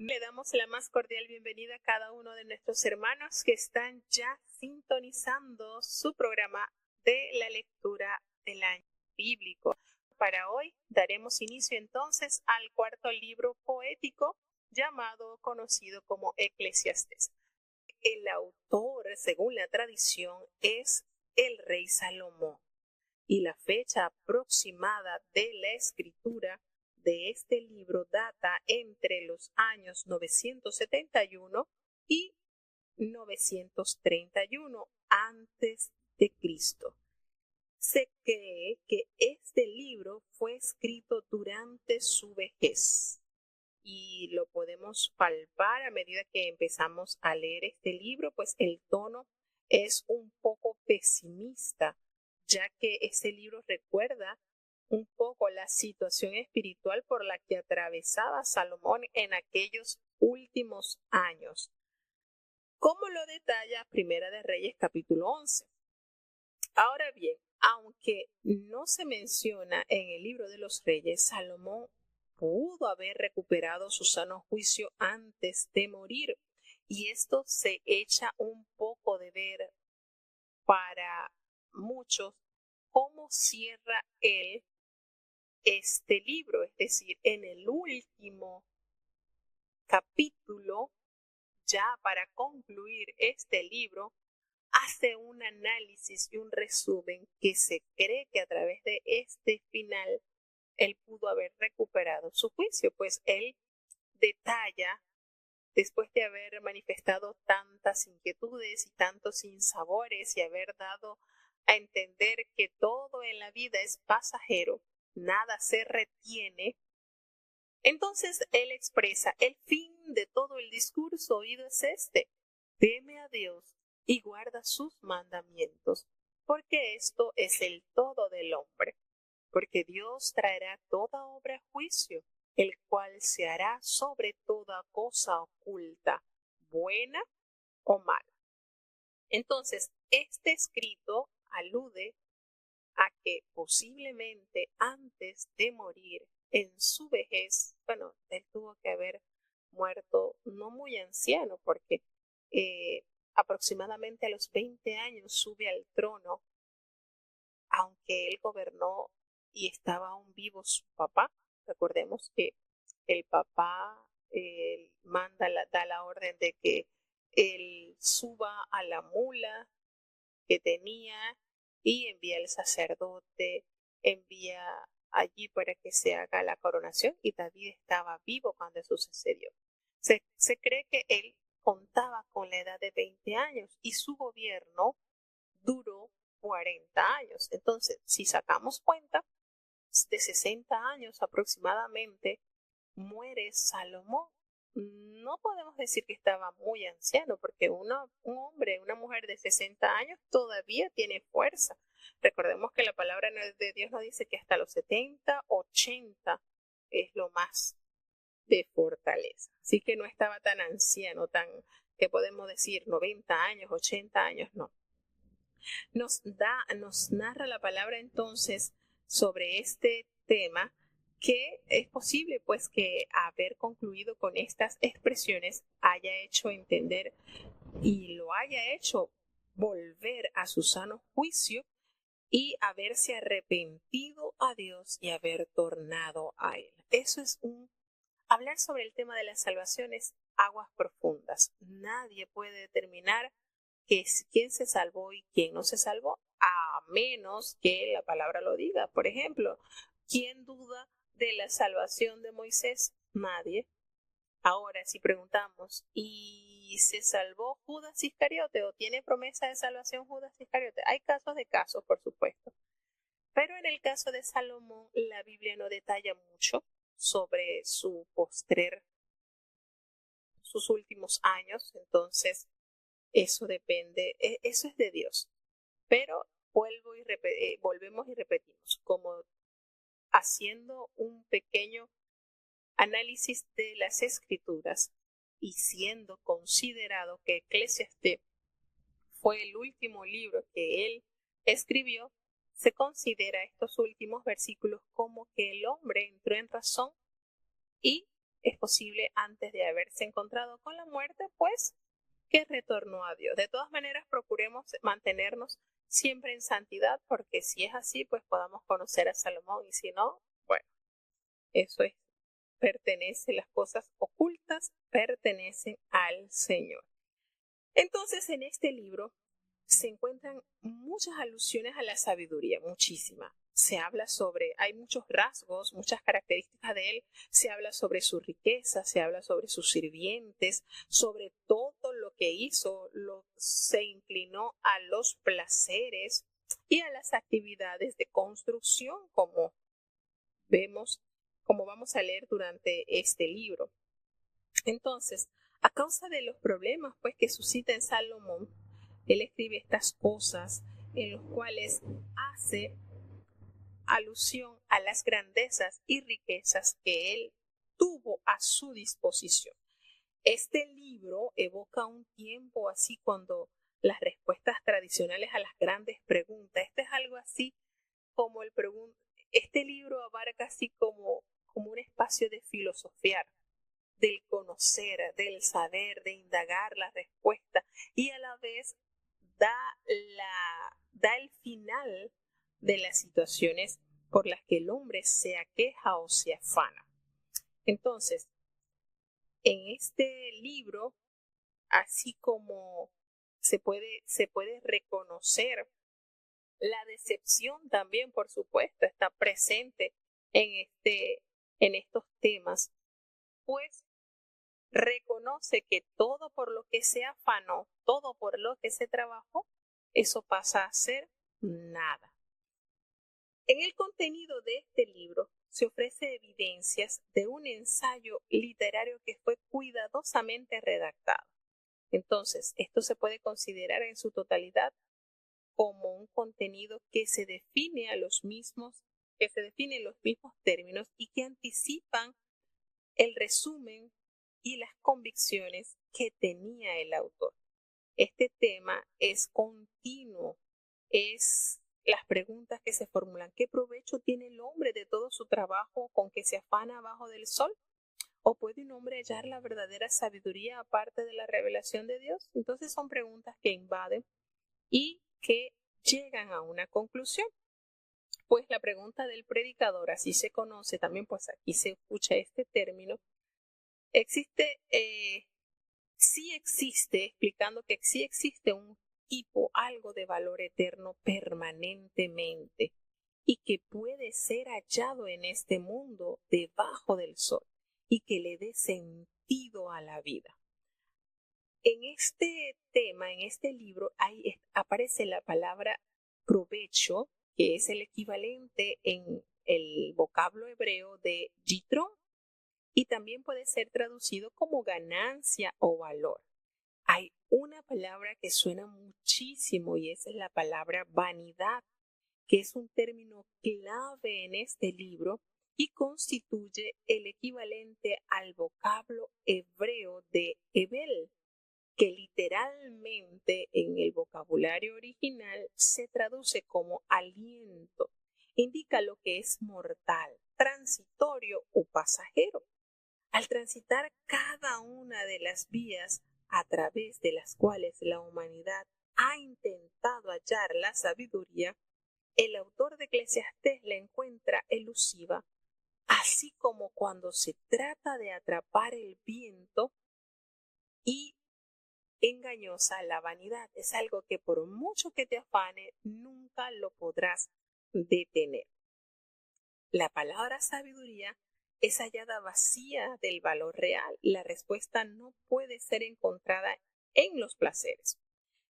Le damos la más cordial bienvenida a cada uno de nuestros hermanos que están ya sintonizando su programa de la lectura del año bíblico. Para hoy daremos inicio entonces al cuarto libro poético conocido como Eclesiastés. El autor, según la tradición, es el rey Salomón y la fecha aproximada de la escritura de este libro data entre los años 971 y 931 antes de Cristo. Se cree que este libro fue escrito durante su vejez y lo podemos palpar a medida que empezamos a leer este libro, pues el tono es un poco pesimista, ya que este libro recuerda un poco la situación espiritual por la que atravesaba Salomón en aquellos últimos años, como lo detalla Primera de Reyes capítulo 11. Ahora bien, aunque no se menciona en el libro de los Reyes, Salomón pudo haber recuperado su sano juicio antes de morir, y esto se echa un poco de ver para muchos cómo cierra él este libro, es decir, en el último capítulo, ya para concluir este libro, hace un análisis y un resumen que se cree que a través de este final él pudo haber recuperado su juicio, pues él detalla, después de haber manifestado tantas inquietudes y tantos sinsabores y haber dado a entender que todo en la vida es pasajero, nada se retiene, entonces él expresa: el fin de todo el discurso oído es este: teme a Dios y guarda sus mandamientos, porque esto es el todo del hombre. Porque Dios traerá toda obra a juicio, el cual se hará sobre toda cosa oculta, buena o mala. Entonces, este escrito alude a que posiblemente antes de morir en su vejez, bueno, él tuvo que haber muerto no muy anciano, porque aproximadamente a los 20 años sube al trono, aunque él gobernó y estaba aún vivo su papá. Recordemos que el papá da la orden de que él suba a la mula que tenía y envía al sacerdote, envía allí para que se haga la coronación, y David estaba vivo cuando eso sucedió. Se cree que él contaba con la edad de 20 años y su gobierno duró 40 años. Entonces, si sacamos cuenta, de 60 años aproximadamente, muere Salomón. No podemos decir que estaba muy anciano, porque un hombre, una mujer de 60 años todavía tiene fuerza. Recordemos que la palabra de Dios nos dice que hasta los 70, 80 es lo más de fortaleza. Así que no estaba tan anciano, tan que podemos decir 90 años, 80 años, no. Nos narra la palabra entonces sobre este tema, que es posible pues que haber concluido con estas expresiones haya hecho entender y lo haya hecho volver a su sano juicio y haberse arrepentido a Dios y haber tornado a él. Eso es hablar sobre el tema de las salvaciones, aguas profundas. Nadie puede determinar quién se salvó y quién no se salvó, a menos que la palabra lo diga. Por ejemplo, ¿quién duda de la salvación de Moisés? Nadie. Ahora, si preguntamos, ¿y se salvó Judas Iscariote o tiene promesa de salvación Judas Iscariote? Hay casos de casos, por supuesto. Pero en el caso de Salomón, la Biblia no detalla mucho sobre sus últimos años, entonces eso depende, eso es de Dios. Pero volvemos y repetimos, como haciendo un pequeño análisis de las escrituras y siendo considerado que Eclesiastés fue el último libro que él escribió, se considera estos últimos versículos como que el hombre entró en razón y es posible antes de haberse encontrado con la muerte, pues que retornó a Dios. De todas maneras, procuremos mantenernos siempre en santidad, porque si es así, pues podamos conocer a Salomón, y si no, bueno, eso es, las cosas ocultas pertenecen al Señor. Entonces, en este libro se encuentran muchas alusiones a la sabiduría, muchísimas. Se habla sobre, hay muchos rasgos, muchas características de él, se habla sobre su riqueza, se habla sobre sus sirvientes, sobre todo lo que hizo, se inclinó a los placeres y a las actividades de construcción, como vemos, como vamos a leer durante este libro. Entonces, a causa de los problemas pues que suscita en Salomón, él escribe estas cosas en los cuales hace alusión a las grandezas y riquezas que él tuvo a su disposición. Este libro evoca un tiempo así cuando las respuestas tradicionales a las grandes preguntas, este es algo así como este libro abarca así como un espacio de filosofiar, del conocer, del saber, de indagar la respuesta, y a la vez da el final de las situaciones por las que el hombre se aqueja o se afana. Entonces, en este libro, así como se puede reconocer la decepción también, por supuesto, está presente en estos temas, pues reconoce que todo por lo que se afanó, todo por lo que se trabajó, eso pasa a ser nada. En el contenido de este libro se ofrece evidencias de un ensayo literario que fue cuidadosamente redactado. Entonces, esto se puede considerar en su totalidad como un contenido que se define en los mismos términos y que anticipan el resumen y las convicciones que tenía el autor. Este tema es continuo, es las preguntas que se formulan. ¿Qué provecho tiene el hombre de todo su trabajo con que se afana abajo del sol? ¿O puede un hombre hallar la verdadera sabiduría aparte de la revelación de Dios? Entonces son preguntas que invaden y que llegan a una conclusión. Pues la pregunta del predicador, así se conoce también, pues aquí se escucha este término, sí existe, explicando que sí existe un tipo, algo de valor eterno permanentemente y que puede ser hallado en este mundo debajo del sol y que le dé sentido a la vida. En este tema, en este libro, aparece la palabra provecho, que es el equivalente en el vocablo hebreo de yitrón, y también puede ser traducido como ganancia o valor. Hay una palabra que suena muchísimo y esa es la palabra vanidad, que es un término clave en este libro y constituye el equivalente al vocablo hebreo de Hebel, que literalmente en el vocabulario original se traduce como aliento. Indica lo que es mortal, transitorio o pasajero. Al transitar cada una de las vías a través de las cuales la humanidad ha intentado hallar la sabiduría, el autor de Eclesiastés la encuentra elusiva, así como cuando se trata de atrapar el viento, y engañosa la vanidad. Es algo que por mucho que te afane, nunca lo podrás detener. La palabra sabiduría es hallada vacía del valor real. La respuesta no puede ser encontrada en los placeres,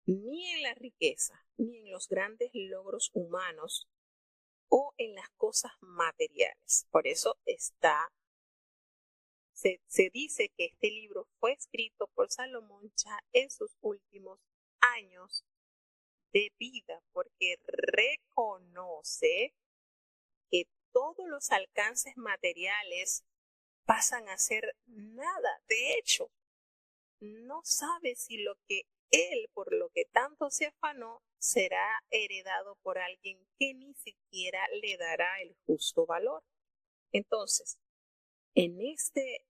ni en la riqueza, ni en los grandes logros humanos o en las cosas materiales. Por eso se dice que este libro fue escrito por Salomón ya en sus últimos años de vida, porque reconoce que todos los alcances materiales pasan a ser nada. De hecho, no sabe si lo que él, por lo que tanto se afanó, será heredado por alguien que ni siquiera le dará el justo valor. Entonces, en este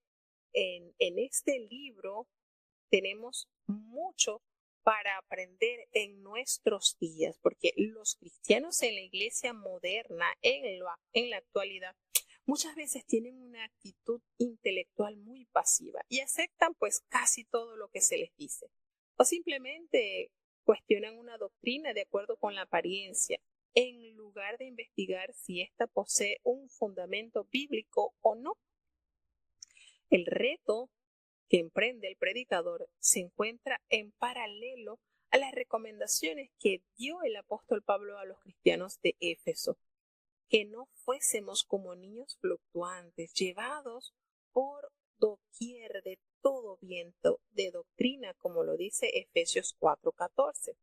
en este libro tenemos mucho para aprender en nuestros días, porque los cristianos en la iglesia moderna, en la actualidad, muchas veces tienen una actitud intelectual muy pasiva y aceptan pues casi todo lo que se les dice, o simplemente cuestionan una doctrina de acuerdo con la apariencia, en lugar de investigar si ésta posee un fundamento bíblico o no. El reto que emprende el predicador se encuentra en paralelo a las recomendaciones que dio el apóstol Pablo a los cristianos de Éfeso, que no fuésemos como niños fluctuantes, llevados por doquier de todo viento de doctrina, como lo dice Efesios 4:14.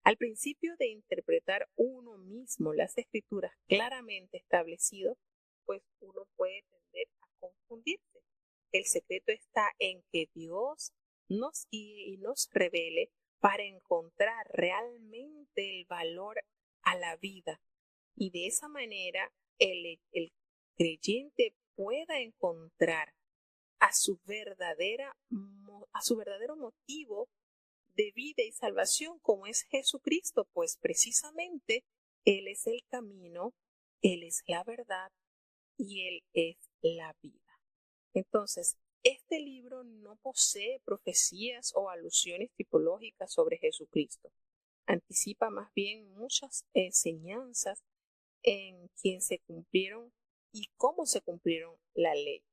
Al principio de interpretar uno mismo las escrituras claramente establecido, pues uno puede tender a confundirse. El secreto está en que Dios nos guíe y nos revele para encontrar realmente el valor a la vida. Y de esa manera el creyente pueda encontrar a su verdadero motivo de vida y salvación, como es Jesucristo, pues precisamente Él es el camino, Él es la verdad y Él es la vida. Entonces, este libro no posee profecías o alusiones tipológicas sobre Jesucristo. Anticipa más bien muchas enseñanzas en quien se cumplieron y cómo se cumplieron la ley.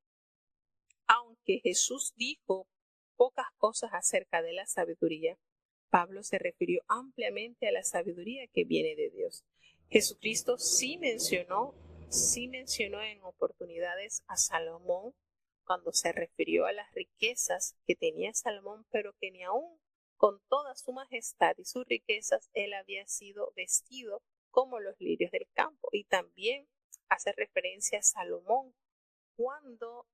Aunque Jesús dijo pocas cosas acerca de la sabiduría, Pablo se refirió ampliamente a la sabiduría que viene de Dios. Jesucristo sí mencionó en oportunidades a Salomón cuando se refirió a las riquezas que tenía Salomón, pero que ni aún con toda su majestad y sus riquezas él había sido vestido como los lirios del campo. Y también hace referencia a Salomón cuando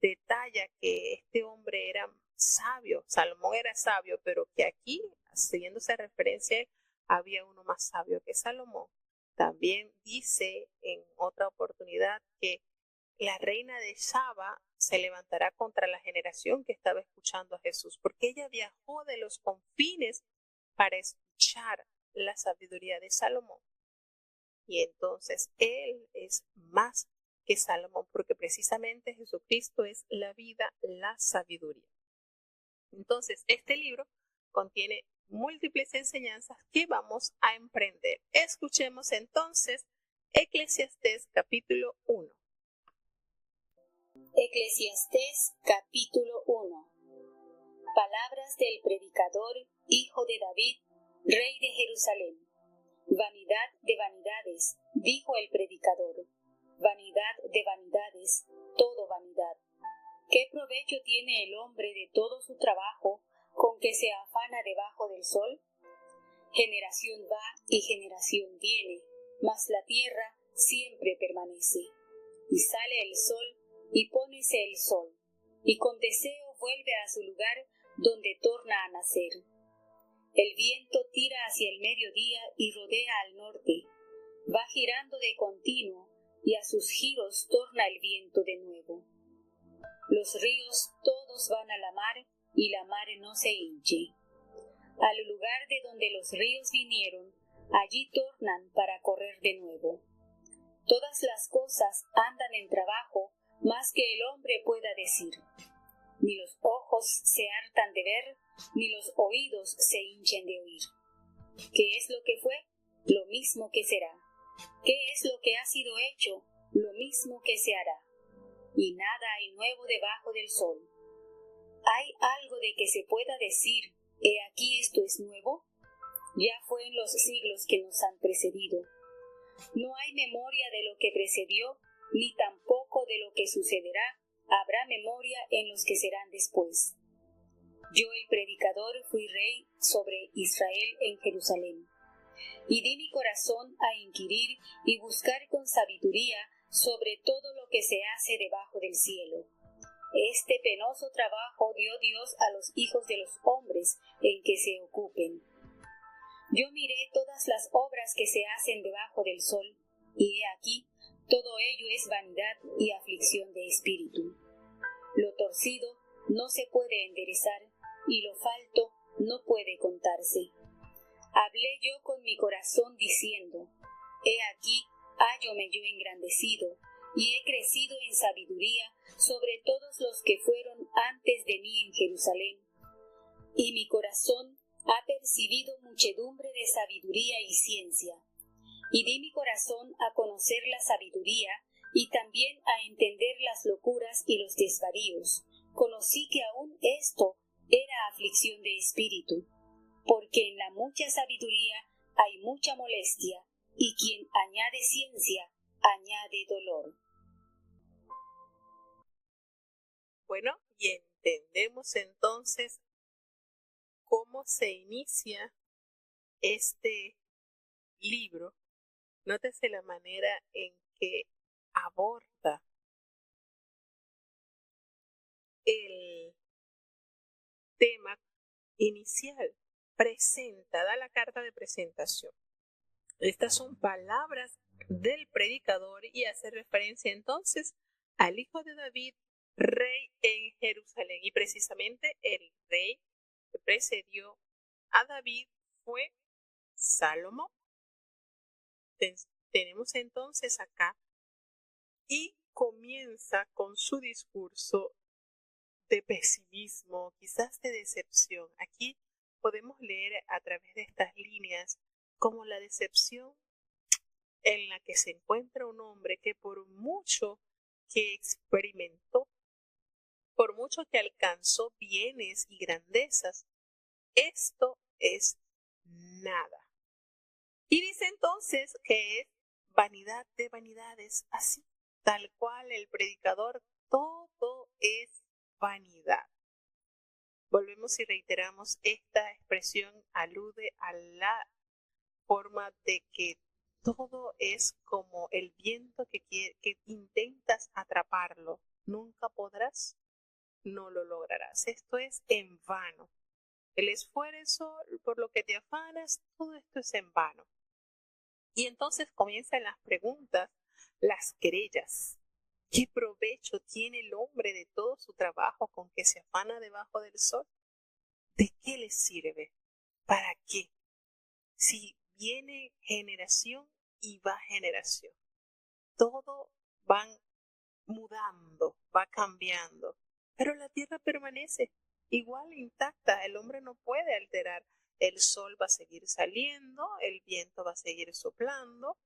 detalla que este hombre era sabio, Salomón era sabio, pero que aquí, haciéndose referencia, había uno más sabio que Salomón. También dice en otra oportunidad que la reina de Saba se levantará contra la generación que estaba escuchando a Jesús, porque ella viajó de los confines para escuchar la sabiduría de Salomón. Y entonces él es más que Salomón, porque precisamente Jesucristo es la vida, la sabiduría. Entonces, este libro contiene múltiples enseñanzas que vamos a emprender. Escuchemos entonces Eclesiastés capítulo 1. Eclesiastés capítulo 1. Palabras del predicador, hijo de David, rey de Jerusalén. Vanidad de vanidades, dijo el predicador. Vanidad de vanidades, todo vanidad. ¿Qué provecho tiene el hombre de todo su trabajo con que se afana debajo del sol? Generación va y generación viene, mas la tierra siempre permanece. Y sale el sol y pónese el sol, y con deseo vuelve a su lugar donde torna a nacer. El viento tira hacia el mediodía y rodea al norte. Va girando de continuo, y a sus giros torna el viento de nuevo. Los ríos todos van a la mar, y la mar no se hinche. Al lugar de donde los ríos vinieron, allí tornan para correr de nuevo. Todas las cosas andan en trabajo, más que el hombre pueda decir. Ni los ojos se hartan de ver, ni los oídos se hinchen de oír. ¿Qué es lo que fue? Lo mismo que será. ¿Qué es lo que ha sido hecho? Lo mismo que se hará. Y nada hay nuevo debajo del sol. ¿Hay algo de que se pueda decir, he aquí esto es nuevo? Ya fue en los siglos que nos han precedido. No hay memoria de lo que precedió, ni tampoco de lo que sucederá. Habrá memoria en los que serán después. Yo, el predicador, fui rey sobre Israel en Jerusalén, y di mi corazón a inquirir y buscar con sabiduría sobre todo lo que se hace debajo del cielo. Este penoso trabajo dio Dios a los hijos de los hombres en que se ocupen. Yo miré todas las obras que se hacen debajo del sol, y he aquí, todo ello es vanidad y aflicción de espíritu. Lo torcido no se puede enderezar, y lo falto no puede contarse. Hablé yo con mi corazón diciendo: he aquí, hállome yo engrandecido, y he crecido en sabiduría sobre todos los que fueron antes de mí en Jerusalén. Y mi corazón ha percibido muchedumbre de sabiduría y ciencia. Y di mi corazón a conocer la sabiduría, y también a entender las locuras y los desvaríos. Conocí que aún esto era aflicción de espíritu, porque en la mucha sabiduría hay mucha molestia, y quien añade ciencia, añade dolor. Bueno, y entendemos entonces cómo se inicia este libro. Nótese la manera en que aborda el tema inicial, da la carta de presentación. Estas son palabras del predicador y hace referencia entonces al hijo de David, rey en Jerusalén. Y precisamente el rey que precedió a David fue Salomón. Tenemos entonces acá y comienza con su discurso de pesimismo, quizás de decepción. Aquí podemos leer a través de estas líneas como la decepción en la que se encuentra un hombre que por mucho que experimentó, por mucho que alcanzó bienes y grandezas, esto es nada. Y dice entonces que es vanidad de vanidades, así, tal cual el predicador, todo es vanidad. Volvemos y reiteramos, esta expresión alude a la forma de que todo es como el viento que intentas atraparlo. Nunca podrás, no lo lograrás. Esto es en vano. El esfuerzo por lo que te afanas, todo esto es en vano. Y entonces comienzan las preguntas, las querellas. ¿Qué provecho tiene el hombre de todo su trabajo con que se afana debajo del sol? ¿De qué le sirve? ¿Para qué? Si viene generación y va generación, todo va mudando, va cambiando, pero la tierra permanece igual intacta, el hombre no puede alterar, el sol va a seguir saliendo, el viento va a seguir soplando,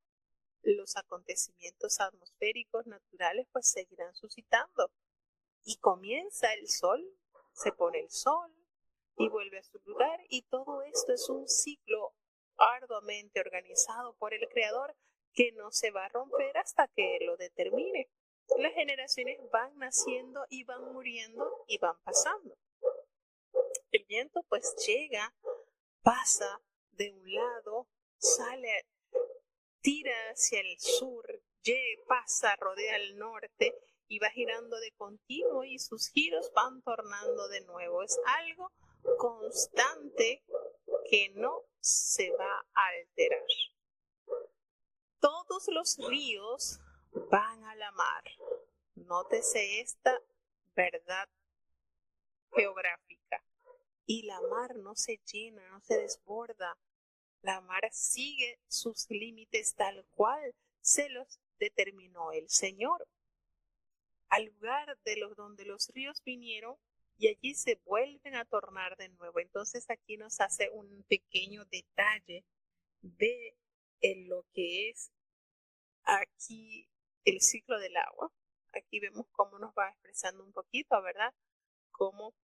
los acontecimientos atmosféricos naturales pues seguirán suscitando y comienza el sol, se pone el sol y vuelve a su lugar y todo esto es un ciclo arduamente organizado por el creador que no se va a romper hasta que lo determine. Las generaciones van naciendo y van muriendo y van pasando. El viento pues llega, pasa de un lado, sale, tira hacia el sur, pasa, rodea el norte y va girando de continuo y sus giros van tornando de nuevo. Es algo constante que no se va a alterar. Todos los ríos van a la mar. Nótese esta verdad geográfica. Y la mar no se llena, no se desborda. La mar sigue sus límites tal cual se los determinó el Señor. Al lugar de donde los ríos vinieron y allí se vuelven a tornar de nuevo. Entonces aquí nos hace un pequeño detalle de lo que es aquí el ciclo del agua. Aquí vemos cómo nos va expresando un poquito, ¿verdad? Cómo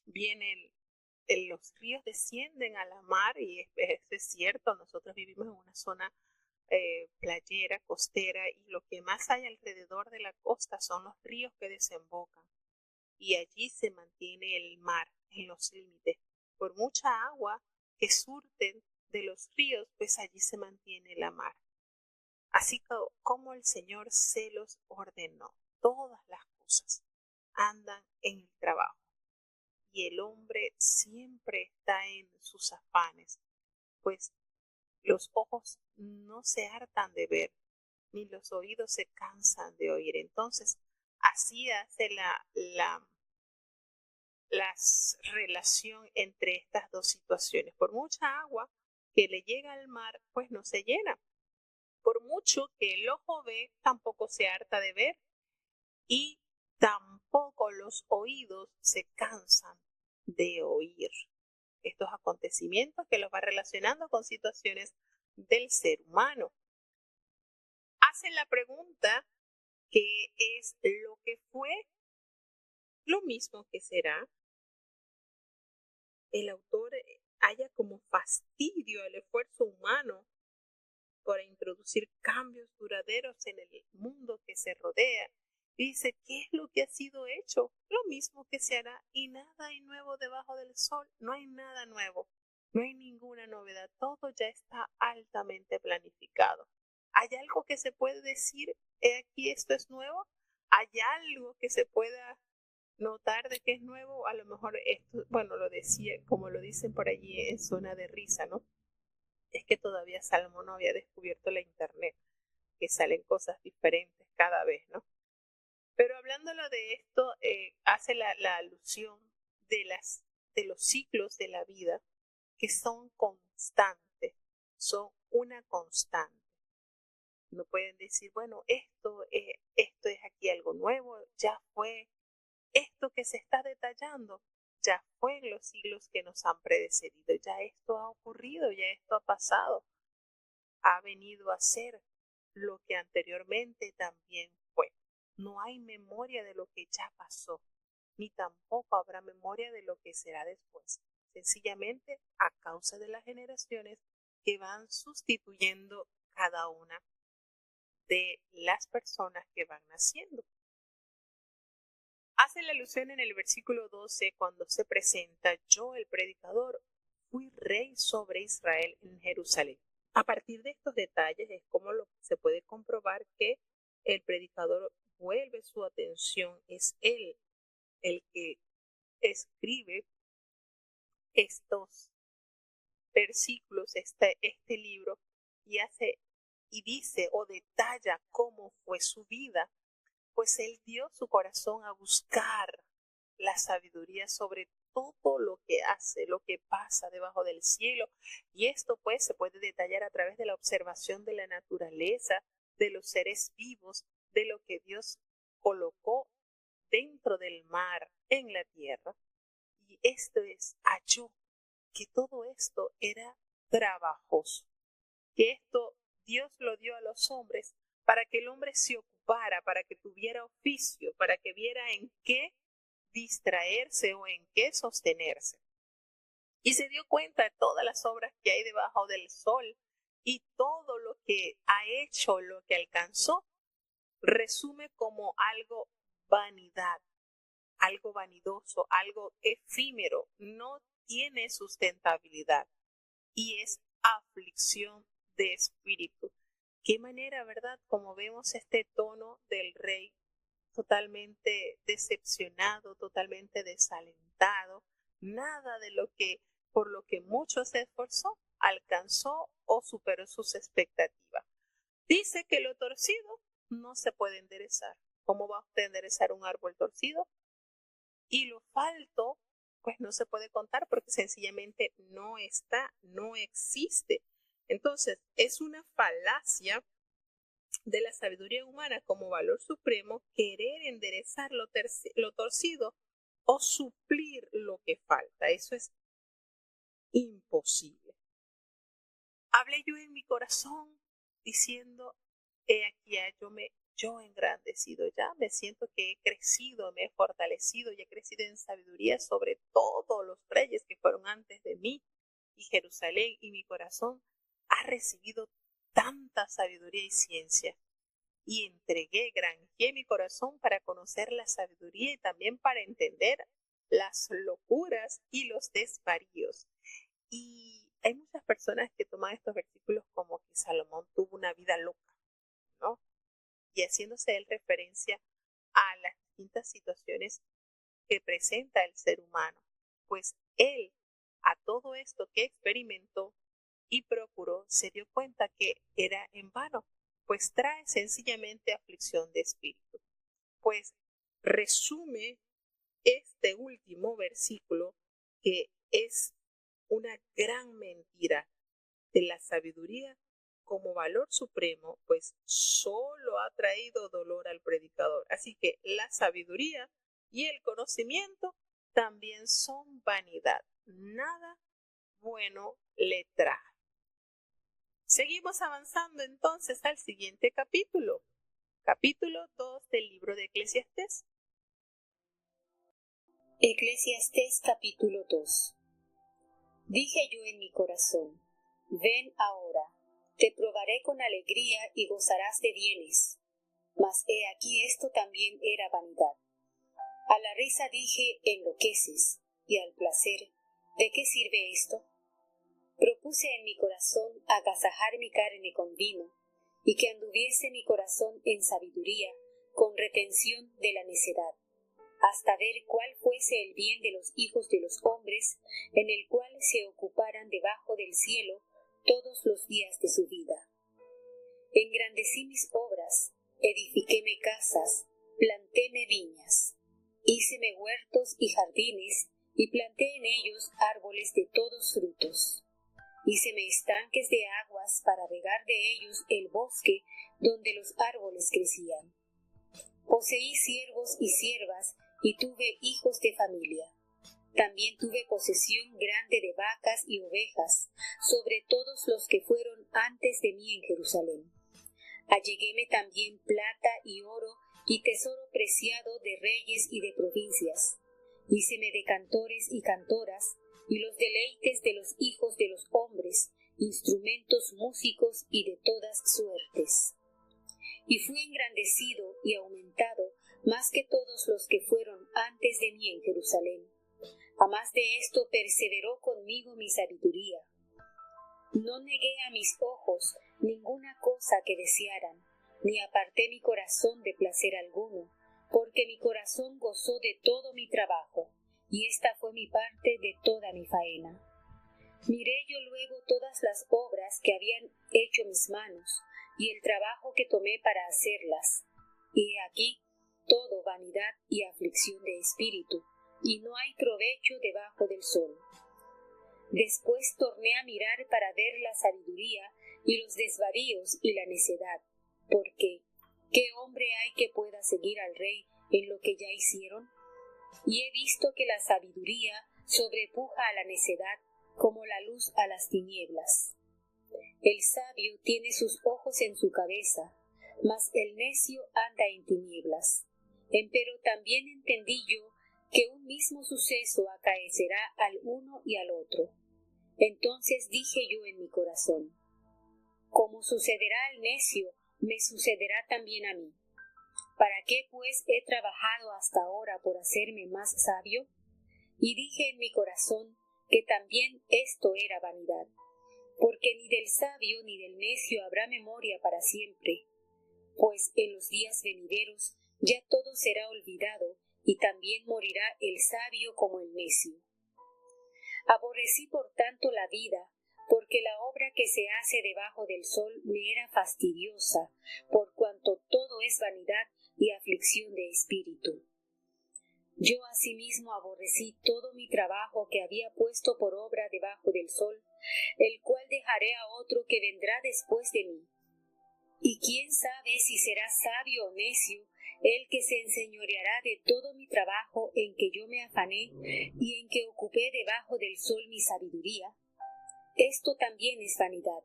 viene los ríos descienden a la mar y eso es cierto, nosotros vivimos en una zona playera, costera y lo que más hay alrededor de la costa son los ríos que desembocan y allí se mantiene el mar en los límites. Por mucha agua que surten de los ríos, pues allí se mantiene la mar. Así como el Señor se los ordenó, todas las cosas andan en el trabajo. Y el hombre siempre está en sus afanes, pues los ojos no se hartan de ver, ni los oídos se cansan de oír. Entonces, así hace la la relación entre estas dos situaciones. Por mucha agua que le llega al mar, pues no se llena. Por mucho que el ojo ve, tampoco se harta de ver y tampoco los oídos se cansan de oír estos acontecimientos que los va relacionando con situaciones del ser humano. Hace la pregunta, ¿qué es lo que fue? Lo mismo que será. El autor halla como fastidio al esfuerzo humano para introducir cambios duraderos en el mundo que se rodea. Y dice, ¿qué es lo que ha sido hecho? Lo mismo que se hará, y nada hay nuevo debajo del sol. No hay nada nuevo, no hay ninguna novedad, todo ya está altamente planificado. ¿Hay algo que se puede decir, aquí esto es nuevo? ¿Hay algo que se pueda notar de que es nuevo? A lo mejor esto, bueno, lo decía, como lo dicen por allí en zona de risa, ¿no? Es que todavía Salomón no había descubierto la internet, que salen cosas diferentes cada vez, ¿no? Pero hablándolo de esto, hace la alusión de los ciclos de la vida que son constantes, son una constante. No pueden decir, bueno, esto es aquí algo nuevo, ya fue, esto que se está detallando, ya fue en los siglos que nos han precedido, ya esto ha ocurrido, ya esto ha pasado, ha venido a ser lo que anteriormente también fue. No hay memoria de lo que ya pasó, ni tampoco habrá memoria de lo que será después, sencillamente a causa de las generaciones que van sustituyendo cada una de las personas que van naciendo. Hace la alusión en el versículo 12 cuando se presenta, yo el predicador fui rey sobre Israel en Jerusalén. A partir de estos detalles es como se puede comprobar que el predicador vuelve su atención, es él el que escribe estos versículos, este libro, y dice o detalla cómo fue su vida, pues él dio su corazón a buscar la sabiduría sobre todo lo que hace, lo que pasa debajo del cielo. Y esto pues se puede detallar a través de la observación de la naturaleza, de los seres vivos, de lo que Dios colocó dentro del mar, en la tierra. Y esto halló que todo esto era trabajoso, que esto Dios lo dio a los hombres para que el hombre se ocupara, para que tuviera oficio, para que viera en qué distraerse o en qué sostenerse. Y se dio cuenta de todas las obras que hay debajo del sol y todo lo que ha hecho, lo que alcanzó, resume como algo vanidad, algo vanidoso, algo efímero, no tiene sustentabilidad y es aflicción de espíritu. Qué manera, ¿verdad? Como vemos este tono del rey totalmente decepcionado, totalmente desalentado, nada de lo que por lo que mucho se esforzó alcanzó o superó sus expectativas. Dice que lo torcido no se puede enderezar. ¿Cómo va usted a enderezar un árbol torcido? Y lo falto, pues no se puede contar porque sencillamente no está, no existe. Entonces, es una falacia de la sabiduría humana como valor supremo querer enderezar lo torcido o suplir lo que falta. Eso es imposible. Hablé yo en mi corazón diciendo, he aquí yo engrandecido ya, me siento que he crecido, me he fortalecido y he crecido en sabiduría sobre todos los reyes que fueron antes de mí, y Jerusalén y mi corazón ha recibido tanta sabiduría y ciencia, y granjeé mi corazón para conocer la sabiduría y también para entender las locuras y los desvaríos. Y hay muchas personas que toman estos versículos como que Salomón tuvo una vida loca, ¿no? Y haciéndose él referencia a las distintas situaciones que presenta el ser humano, pues él a todo esto que experimentó y procuró se dio cuenta que era en vano, pues trae sencillamente aflicción de espíritu. Pues resume este último versículo, que es una gran mentira de la sabiduría como valor supremo, pues solo ha traído dolor al predicador. Así que la sabiduría y el conocimiento también son vanidad. Nada bueno le trae. Seguimos avanzando entonces al siguiente capítulo. Capítulo 2 del libro de Eclesiastés. Eclesiastés capítulo 2. Dije yo en mi corazón, ven ahora, te probaré con alegría y gozarás de bienes. Mas he aquí esto también era vanidad. A la risa dije, enloqueces, y al placer, ¿de qué sirve esto? Propuse en mi corazón agasajar mi carne con vino, y que anduviese mi corazón en sabiduría, con retención de la necedad, hasta ver cuál fuese el bien de los hijos de los hombres, en el cual se ocuparan debajo del cielo todos los días de su vida. Engrandecí mis obras, edifiquéme casas, plantéme viñas, híceme huertos y jardines, y planté en ellos árboles de todos frutos. Híceme estanques de aguas para regar de ellos el bosque donde los árboles crecían. Poseí siervos y siervas, y tuve hijos de familia. También tuve posesión grande de vacas y ovejas, sobre todos los que fueron antes de mí en Jerusalén. Alleguéme también plata y oro, y tesoro preciado de reyes y de provincias. Híceme de cantores y cantoras, y los deleites de los hijos de los hombres, instrumentos músicos y de todas suertes. Y fui engrandecido y aumentado más que todos los que fueron antes de mí en Jerusalén. A más de esto perseveró conmigo mi sabiduría. No negué a mis ojos ninguna cosa que desearan, ni aparté mi corazón de placer alguno, porque mi corazón gozó de todo mi trabajo, y esta fue mi parte de toda mi faena. Miré yo luego todas las obras que habían hecho mis manos, y el trabajo que tomé para hacerlas, y he aquí todo vanidad y aflicción de espíritu, y no hay provecho debajo del sol. Después torné a mirar para ver la sabiduría y los desvaríos y la necedad, porque ¿qué hombre hay que pueda seguir al rey en lo que ya hicieron? Y he visto que la sabiduría sobrepuja a la necedad como la luz a las tinieblas. El sabio tiene sus ojos en su cabeza, mas el necio anda en tinieblas. Empero también entendí yo que un mismo suceso acaecerá al uno y al otro. Entonces dije yo en mi corazón, como sucederá al necio, me sucederá también a mí. ¿Para qué pues he trabajado hasta ahora por hacerme más sabio? Y dije en mi corazón que también esto era vanidad, porque ni del sabio ni del necio habrá memoria para siempre, pues en los días venideros ya todo será olvidado, y también morirá el sabio como el necio. Aborrecí por tanto la vida, porque la obra que se hace debajo del sol me era fastidiosa, por cuanto todo es vanidad y aflicción de espíritu. Yo asimismo aborrecí todo mi trabajo que había puesto por obra debajo del sol, el cual dejaré a otro que vendrá después de mí. Y quién sabe si será sabio o necio el que se enseñoreará de todo mi trabajo en que yo me afané y en que ocupé debajo del sol mi sabiduría. Esto también es vanidad.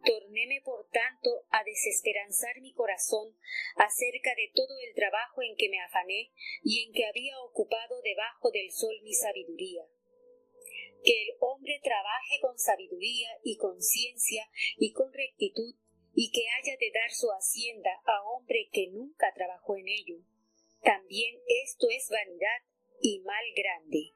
Tornéme por tanto a desesperanzar mi corazón acerca de todo el trabajo en que me afané y en que había ocupado debajo del sol mi sabiduría. Que el hombre trabaje con sabiduría y con ciencia y con rectitud, y que haya de dar su hacienda a hombre que nunca trabajó en ello. También esto es vanidad y mal grande.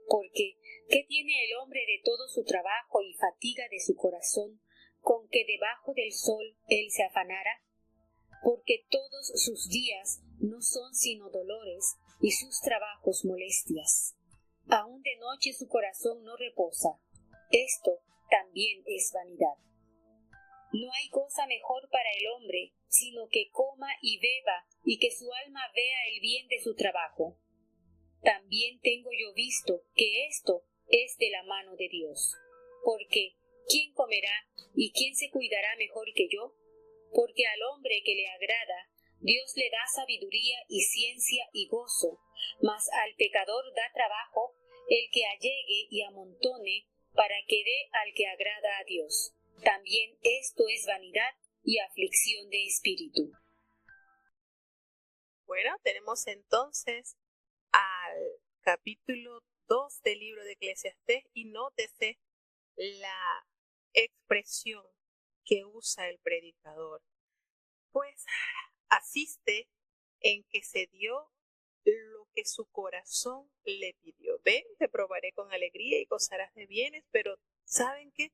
Porque, ¿qué tiene el hombre de todo su trabajo y fatiga de su corazón, con que debajo del sol él se afanara? Porque todos sus días no son sino dolores, y sus trabajos molestias. Aun de noche su corazón no reposa. Esto también es vanidad. No hay cosa mejor para el hombre, sino que coma y beba, y que su alma vea el bien de su trabajo. también tengo yo visto que esto es de la mano de Dios. Porque, ¿quién comerá y quién se cuidará mejor que yo? Porque al hombre que le agrada, Dios le da sabiduría y ciencia y gozo, mas al pecador da trabajo el que allegue y amontone para que dé al que agrada a Dios. También esto es vanidad y aflicción de espíritu. Bueno, tenemos entonces al capítulo 2 del libro de Eclesiastés y nótese la expresión que usa el predicador. Pues asiste en que se dio lo que su corazón le pidió. Ven, te probaré con alegría y gozarás de bienes, pero ¿saben qué?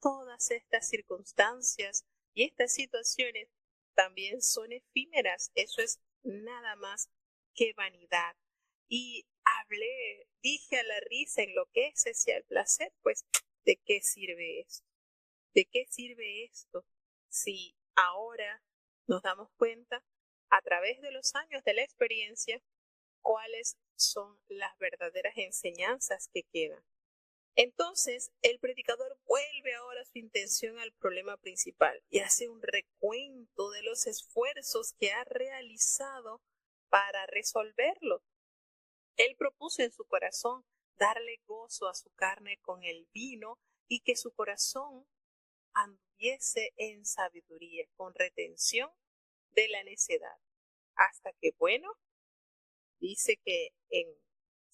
Todas estas circunstancias y estas situaciones también son efímeras. Eso es nada más que vanidad. Y dije a la risa, enloquece y al placer, pues, ¿de qué sirve esto? ¿De qué sirve esto si ahora nos damos cuenta a través de los años de la experiencia cuáles son las verdaderas enseñanzas que quedan? Entonces, el predicador vuelve ahora su intención al problema principal y hace un recuento de los esfuerzos que ha realizado para resolverlo. Él propuso en su corazón darle gozo a su carne con el vino y que su corazón anduviese en sabiduría, con retención de la necedad. Hasta que, bueno, dice que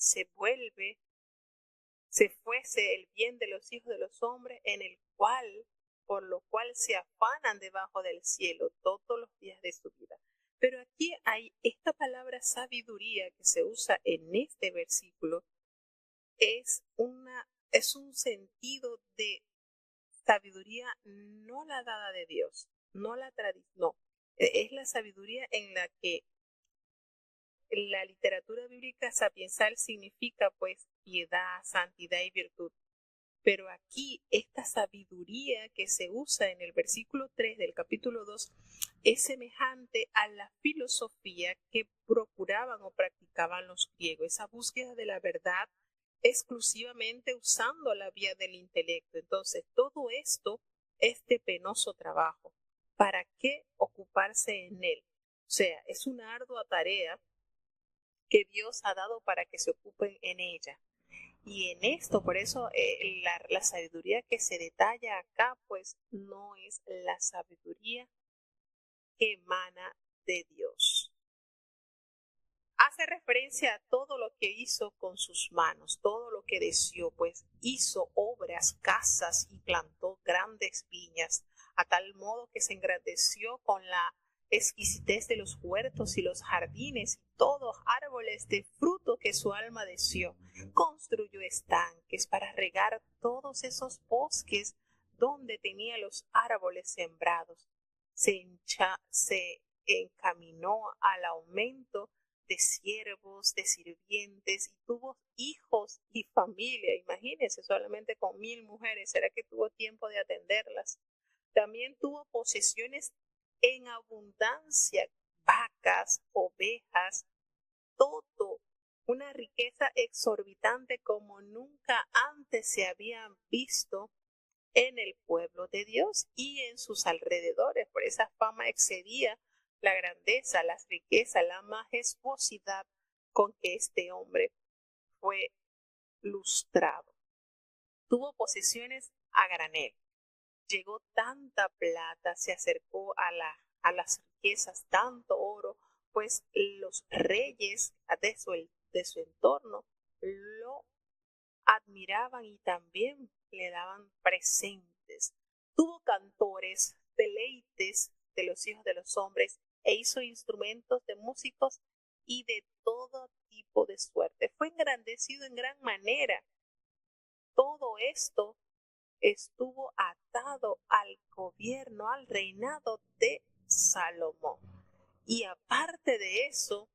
se fuese el bien de los hijos de los hombres, por lo cual se afanan debajo del cielo todos los días de su vida. Pero aquí hay esta palabra sabiduría que se usa en este versículo, es un sentido de sabiduría no la dada de Dios, no la tradición, no, es la sabiduría en la que la literatura bíblica sapiensal significa pues piedad, santidad y virtud. Pero aquí esta sabiduría que se usa en el versículo 3 del capítulo 2 es semejante a la filosofía que procuraban o practicaban los griegos, esa búsqueda de la verdad exclusivamente usando la vía del intelecto. Entonces, todo esto es de penoso trabajo. ¿Para qué ocuparse en él? O sea, es una ardua tarea que Dios ha dado para que se ocupen en ella. Y en esto, por eso la sabiduría que se detalla acá, pues no es la sabiduría que emana de Dios. Hace referencia a todo lo que hizo con sus manos, todo lo que deseó, pues hizo obras, casas y plantó grandes viñas, a tal modo que se engrandeció con la exquisitez de los huertos y los jardines y todos árboles de fruto que su alma deseó. Construyó estanques para regar todos esos bosques donde tenía los árboles sembrados. Se encaminó al aumento de siervos, de sirvientes, y tuvo hijos y familia. Imagínense, solamente con 1000 mujeres, ¿será que tuvo tiempo de atenderlas? También tuvo posesiones en abundancia, vacas, ovejas, todo, una riqueza exorbitante como nunca antes se habían visto en el pueblo de Dios y en sus alrededores. Por esa fama excedía la grandeza, las riquezas, la majestuosidad con que este hombre fue lustrado. Tuvo posesiones a granel. Llegó tanta plata, se acercó a las riquezas, tanto oro, pues los reyes de su entorno lo admiraban y también le daban presentes. Tuvo cantores, deleites de los hijos de los hombres, e hizo instrumentos de músicos y de todo tipo de suerte. Fue engrandecido en gran manera. Todo esto estuvo atado al gobierno, al reinado de Salomón. Y aparte de eso,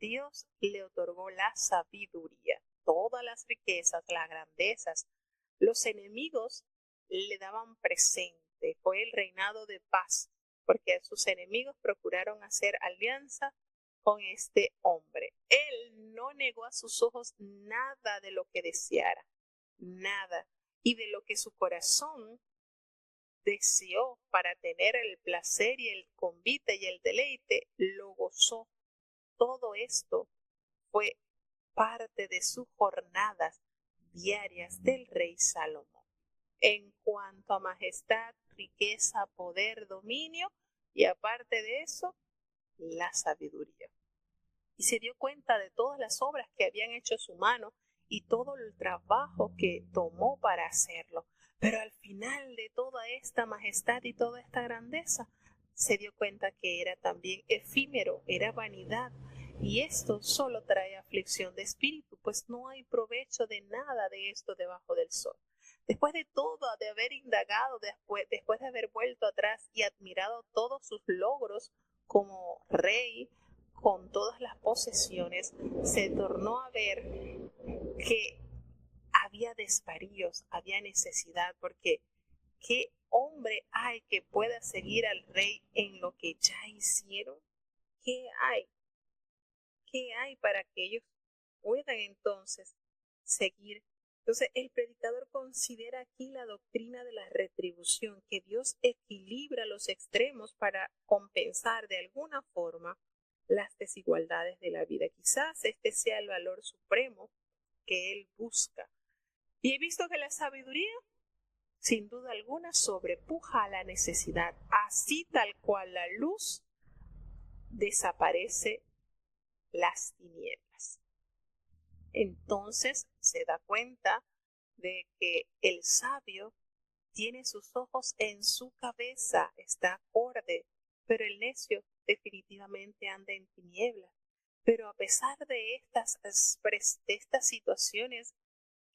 Dios le otorgó la sabiduría, todas las riquezas, las grandezas. Los enemigos le daban presente. Fue el reinado de paz, porque sus enemigos procuraron hacer alianza con este hombre. Él no negó a sus ojos nada de lo que deseara, nada, y de lo que su corazón deseó para tener el placer y el convite y el deleite, lo gozó. Todo esto fue parte de sus jornadas diarias del rey Salomón. En cuanto a majestad, riqueza, poder, dominio y aparte de eso, la sabiduría. Y se dio cuenta de todas las obras que habían hecho su mano y todo el trabajo que tomó para hacerlo. Pero al final de toda esta majestad y toda esta grandeza, se dio cuenta que era también efímero, era vanidad. Y esto solo trae aflicción de espíritu, pues no hay provecho de nada de esto debajo del sol. Después de todo, de haber indagado, después de haber vuelto atrás y admirado todos sus logros como rey, con todas las posesiones, se tornó a ver que había desvaríos, había necesidad, porque ¿qué hombre hay que pueda seguir al rey en lo que ya hicieron? ¿Qué hay? ¿Qué hay para que ellos puedan entonces seguir? Entonces el predicador considera aquí la doctrina de la retribución, que Dios equilibra los extremos para compensar de alguna forma las desigualdades de la vida. Quizás este sea el valor supremo que él busca. Y he visto que la sabiduría, sin duda alguna, sobrepuja a la necesidad, así tal cual la luz desaparece las tinieblas. Entonces se da cuenta de que el sabio tiene sus ojos en su cabeza, está acorde, pero el necio definitivamente anda en tinieblas. Pero a pesar de estas situaciones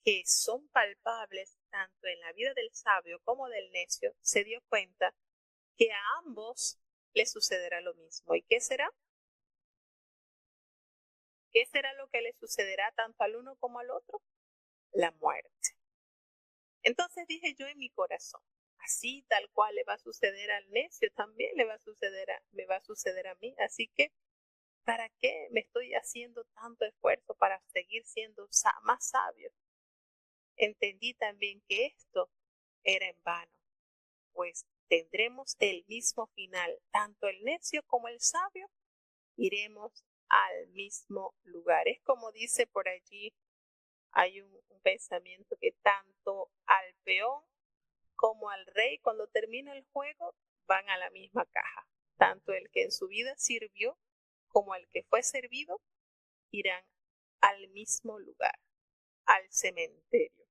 que son palpables tanto en la vida del sabio como del necio, se dio cuenta que a ambos les sucederá lo mismo. ¿Y qué será? ¿Qué será lo que le sucederá tanto al uno como al otro? La muerte. Entonces dije yo en mi corazón, así tal cual le va a suceder al necio, también me va a suceder a mí. Así que, ¿para qué me estoy haciendo tanto esfuerzo para seguir siendo más sabio? Entendí también que esto era en vano, pues tendremos el mismo final, tanto el necio como el sabio iremos al mismo lugar. Es como dice por allí, hay un pensamiento que tanto al peón como al rey, cuando termina el juego, van a la misma caja. Tanto el que en su vida sirvió como el que fue servido irán al mismo lugar, al cementerio.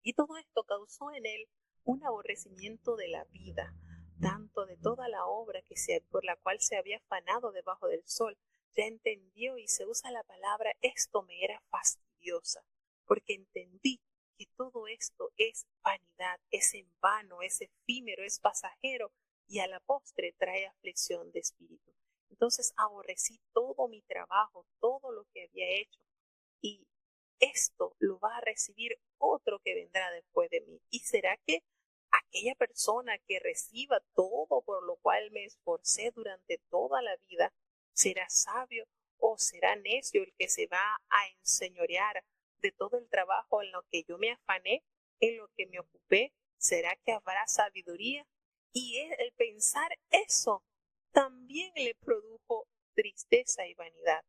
Y todo esto causó en él un aborrecimiento de la vida, tanto de toda la obra por la cual se había afanado debajo del sol. Ya entendió, y se usa la palabra, esto me era fastidiosa, porque entendí que todo esto es vanidad, es en vano, es efímero, es pasajero, y a la postre trae aflicción de espíritu. Entonces aborrecí todo mi trabajo, todo lo que había hecho, y esto lo va a recibir otro que vendrá después de mí. ¿Y será que aquella persona que reciba todo por lo cual me esforcé durante toda la vida será sabio o será necio el que se va a enseñorear de todo el trabajo en lo que yo me afané, en lo que me ocupé? ¿Será que habrá sabiduría? Y el pensar eso también le produjo tristeza y vanidad.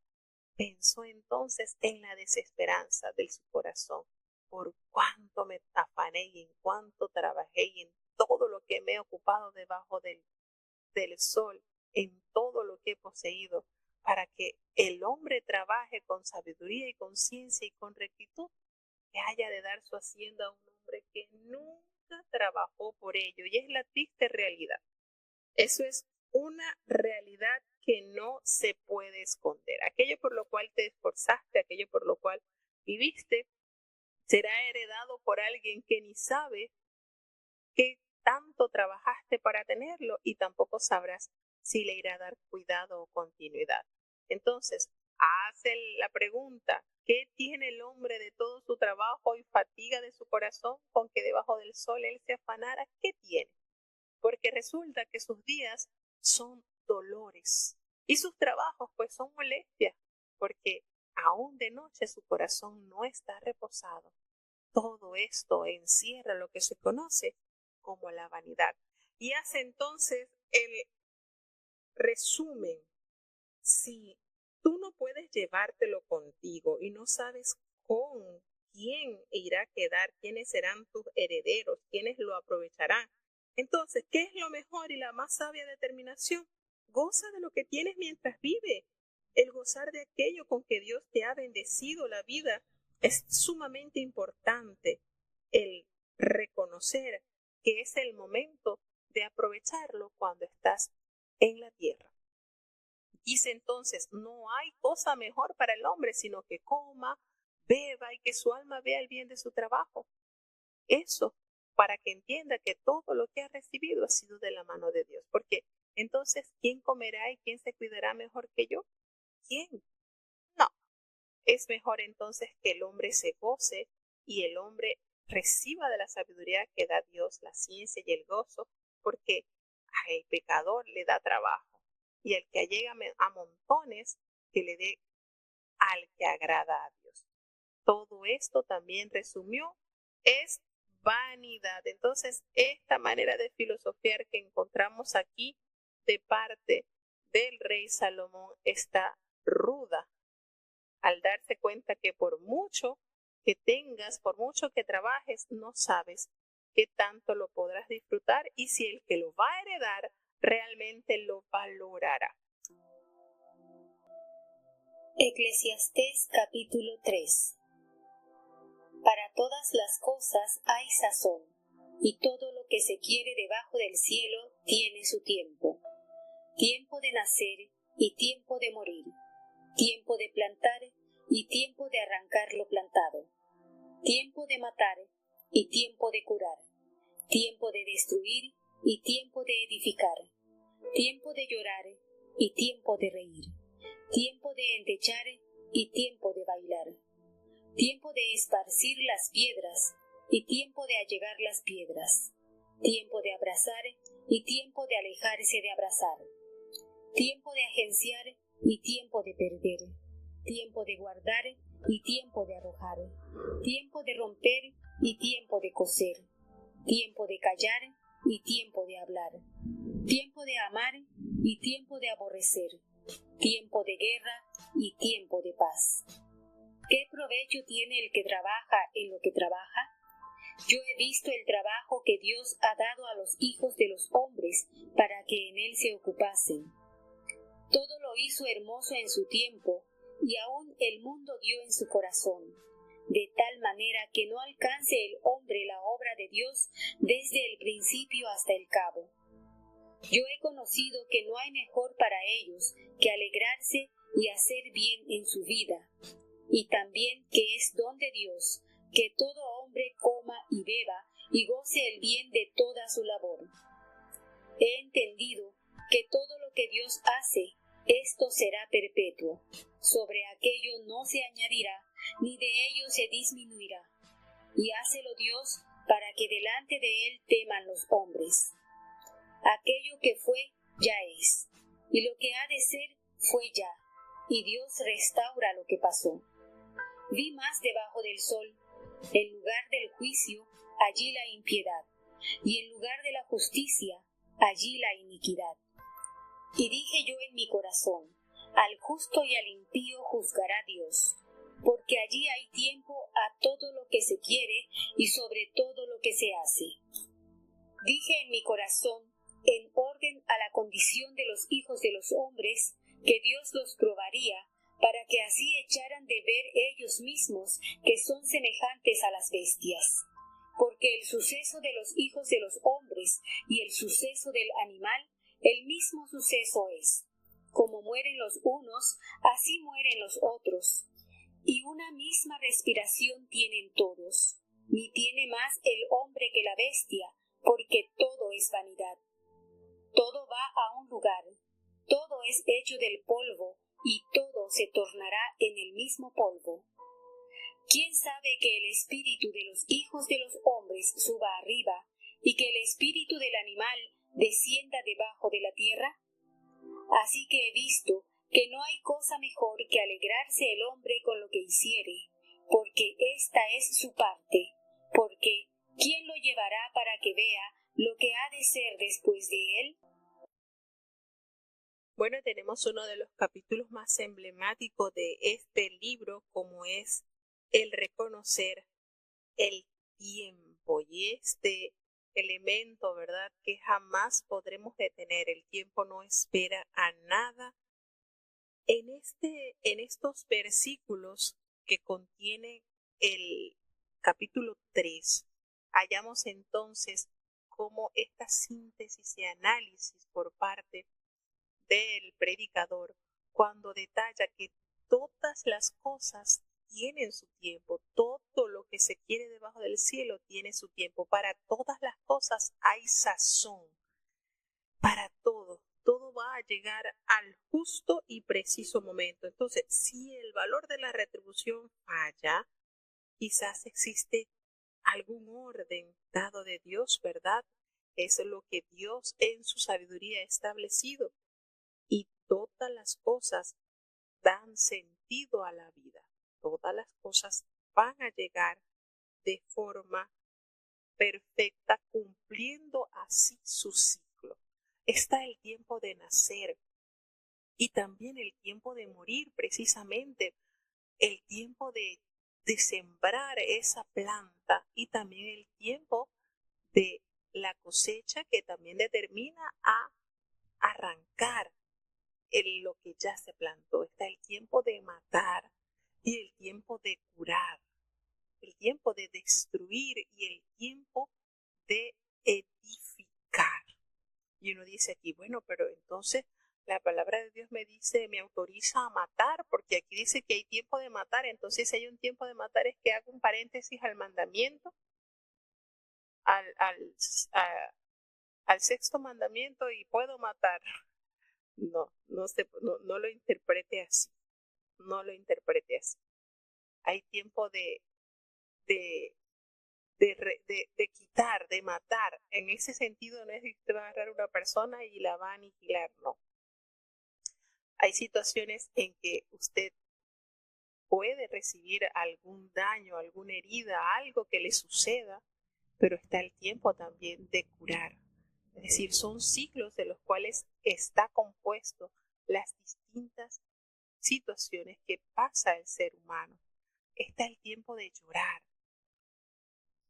Pensó entonces en la desesperanza de su corazón, por cuánto me afané y en cuánto trabajé y en todo lo que me he ocupado debajo del sol, en todo lo que he poseído, para que el hombre trabaje con sabiduría y con ciencia y con rectitud, que haya de dar su hacienda a un hombre que nunca trabajó por ello. Y es la triste realidad. Eso es una realidad que no se puede esconder. Aquello por lo cual te esforzaste, aquello por lo cual viviste, será heredado por alguien que ni sabe qué tanto trabajaste para tenerlo, y tampoco sabrás si le irá a dar cuidado o continuidad. Entonces, hace la pregunta, ¿qué tiene el hombre de todo su trabajo y fatiga de su corazón con que debajo del sol él se afanara? ¿Qué tiene? Porque resulta que sus días son dolores y sus trabajos pues son molestias, porque aún de noche su corazón no está reposado. Todo esto encierra lo que se conoce como la vanidad. Y hace entonces el resumen. Si tú no puedes llevártelo contigo y no sabes con quién irá a quedar, quiénes serán tus herederos, quiénes lo aprovecharán, entonces, ¿qué es lo mejor y la más sabia determinación? Goza de lo que tienes mientras vive. El gozar de aquello con que Dios te ha bendecido la vida es sumamente importante. El reconocer que es el momento de aprovecharlo cuando estás en la tierra. Dice entonces, no hay cosa mejor para el hombre sino que coma, beba y que su alma vea el bien de su trabajo. Eso para que entienda que todo lo que ha recibido ha sido de la mano de Dios. Porque entonces, ¿quién comerá y quién se cuidará mejor que yo? ¿Quién? No. Es mejor entonces que el hombre se goce y el hombre reciba de la sabiduría que da Dios, la ciencia y el gozo, porque al pecador le da trabajo y el que llega a montones que le dé al que agrada a Dios. Todo esto también resumió es vanidad. Entonces, esta manera de filosofiar que encontramos aquí de parte del rey Salomón está ruda al darse cuenta que por mucho que tengas, por mucho que trabajes, no sabes qué tanto lo podrás disfrutar y si el que lo va a heredar realmente lo valorará. Eclesiastés capítulo 3. Para todas las cosas hay sazón, y todo lo que se quiere debajo del cielo tiene su tiempo. Tiempo de nacer y tiempo de morir, tiempo de plantar y tiempo de arrancar lo plantado, tiempo de matar y tiempo de curar, tiempo de destruir y tiempo de edificar, tiempo de llorar y tiempo de reír, tiempo de endechar y tiempo de bailar, tiempo de esparcir las piedras y tiempo de allegar las piedras, tiempo de abrazar y tiempo de alejarse de abrazar, tiempo de agenciar y tiempo de perder, tiempo de guardar y tiempo de arrojar, tiempo de romper y tiempo de coser, tiempo de callar y tiempo de hablar, tiempo de amar y tiempo de aborrecer, tiempo de guerra y tiempo de paz. ¿Qué provecho tiene el que trabaja en lo que trabaja? Yo he visto el trabajo que Dios ha dado a los hijos de los hombres para que en él se ocupasen. Todo lo hizo hermoso en su tiempo, y aún el mundo dio en su corazón, de tal manera que no alcance el hombre la obra de Dios desde el principio hasta el cabo. Yo he conocido que no hay mejor para ellos que alegrarse y hacer bien en su vida, y también que es don de Dios, que todo hombre coma y beba y goce el bien de toda su labor. He entendido que todo lo que Dios hace, esto será perpetuo. Sobre aquello no se añadirá, ni de ello se disminuirá. Y hácelo Dios para que delante de él teman los hombres. Aquello que fue, ya es, y lo que ha de ser, fue ya, y Dios restaura lo que pasó. Vi más debajo del sol, en lugar del juicio, allí la impiedad, y en lugar de la justicia, allí la iniquidad. Y dije yo en mi corazón, al justo y al impío juzgará Dios, porque allí hay tiempo a todo lo que se quiere y sobre todo lo que se hace. Dije en mi corazón, en orden a la condición de los hijos de los hombres, que Dios los probaría, para que así echaran de ver ellos mismos que son semejantes a las bestias. Porque el suceso de los hijos de los hombres y el suceso del animal, el mismo suceso es. Como mueren los unos, así mueren los otros. Y una misma respiración tienen todos. Ni tiene más el hombre que la bestia, porque todo es vanidad. Todo va a un lugar, todo es hecho del polvo, y todo se tornará en el mismo polvo. ¿Quién sabe que el espíritu de los hijos de los hombres suba arriba, y que el espíritu del animal descienda debajo de la tierra? Así que he visto que no hay cosa mejor que alegrarse el hombre con lo que hiciere, porque esta es su parte, porque ¿quién lo llevará para que vea lo que ha de ser después de él? Bueno, tenemos uno de los capítulos más emblemáticos de este libro, como es el reconocer el tiempo y este elemento, ¿verdad?, que jamás podremos detener. El tiempo no espera a nada. En estos versículos que contiene el capítulo 3, hallamos entonces cómo esta síntesis y análisis por parte del predicador, cuando detalla que todas las cosas tienen su tiempo, todo lo que se quiere debajo del cielo tiene su tiempo, para todas las cosas hay sazón, para todo va a llegar al justo y preciso momento. Entonces, si el valor de la retribución falla, quizás existe algún orden dado de Dios, ¿verdad? Es lo que Dios en su sabiduría ha establecido. Y todas las cosas dan sentido a la vida. Todas las cosas van a llegar de forma perfecta, cumpliendo así su ciclo. Está el tiempo de nacer y también el tiempo de morir, precisamente el tiempo de sembrar esa planta y también el tiempo de la cosecha, que también determina a arrancar lo que ya se plantó. Está el tiempo de matar y el tiempo de curar, el tiempo de destruir y el tiempo de edificar. Y uno dice aquí, bueno, pero entonces la palabra de Dios me dice, me autoriza a matar, porque aquí dice que hay tiempo de matar. Entonces, si hay un tiempo de matar, es que hago un paréntesis al mandamiento, al sexto mandamiento, y puedo matar. No lo interprete así. No lo interprete así. Hay tiempo de quitar, de matar. En ese sentido, no es que usted va a agarrar una persona y la va a aniquilar, no. Hay situaciones en que usted puede recibir algún daño, alguna herida, algo que le suceda, pero está el tiempo también de curar. Es decir, son ciclos de los cuales está compuesto las distintas situaciones que pasa el ser humano. Está el tiempo de llorar.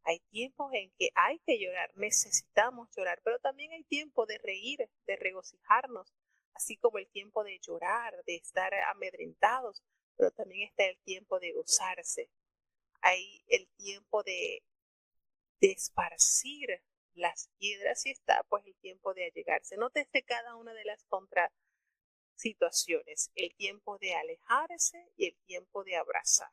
Hay tiempos en que hay que llorar, necesitamos llorar, pero también hay tiempo de reír, de regocijarnos, así como el tiempo de llorar, de estar amedrentados, pero también está el tiempo de gozarse. Hay el tiempo de esparcir las piedras y está pues el tiempo de allegarse. Nótese cada una de las situaciones, el tiempo de alejarse y el tiempo de abrazar.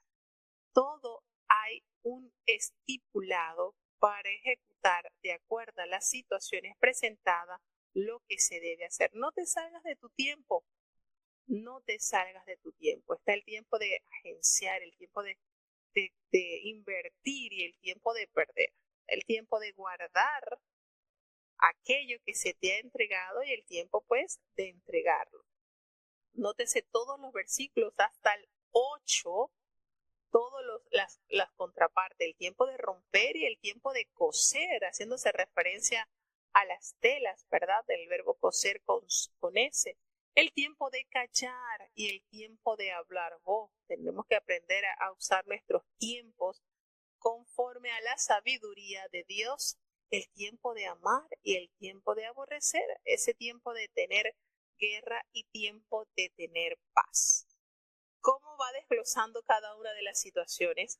Todo hay un estipulado para ejecutar de acuerdo a las situaciones presentadas lo que se debe hacer. No te salgas de tu tiempo, no te salgas de tu tiempo. Está el tiempo de agenciar, el tiempo de invertir y el tiempo de perder, el tiempo de guardar aquello que se te ha entregado y el tiempo pues de entregarlo. Nótese todos los versículos hasta el 8, todas las contrapartes, el tiempo de romper y el tiempo de coser, haciéndose referencia a las telas, ¿verdad? Del verbo coser con ese. El tiempo de callar y el tiempo de hablar. Tenemos que aprender a usar nuestros tiempos conforme a la sabiduría de Dios. El tiempo de amar y el tiempo de aborrecer. Ese tiempo de tener guerra y tiempo de tener paz. ¿Cómo va desglosando cada una de las situaciones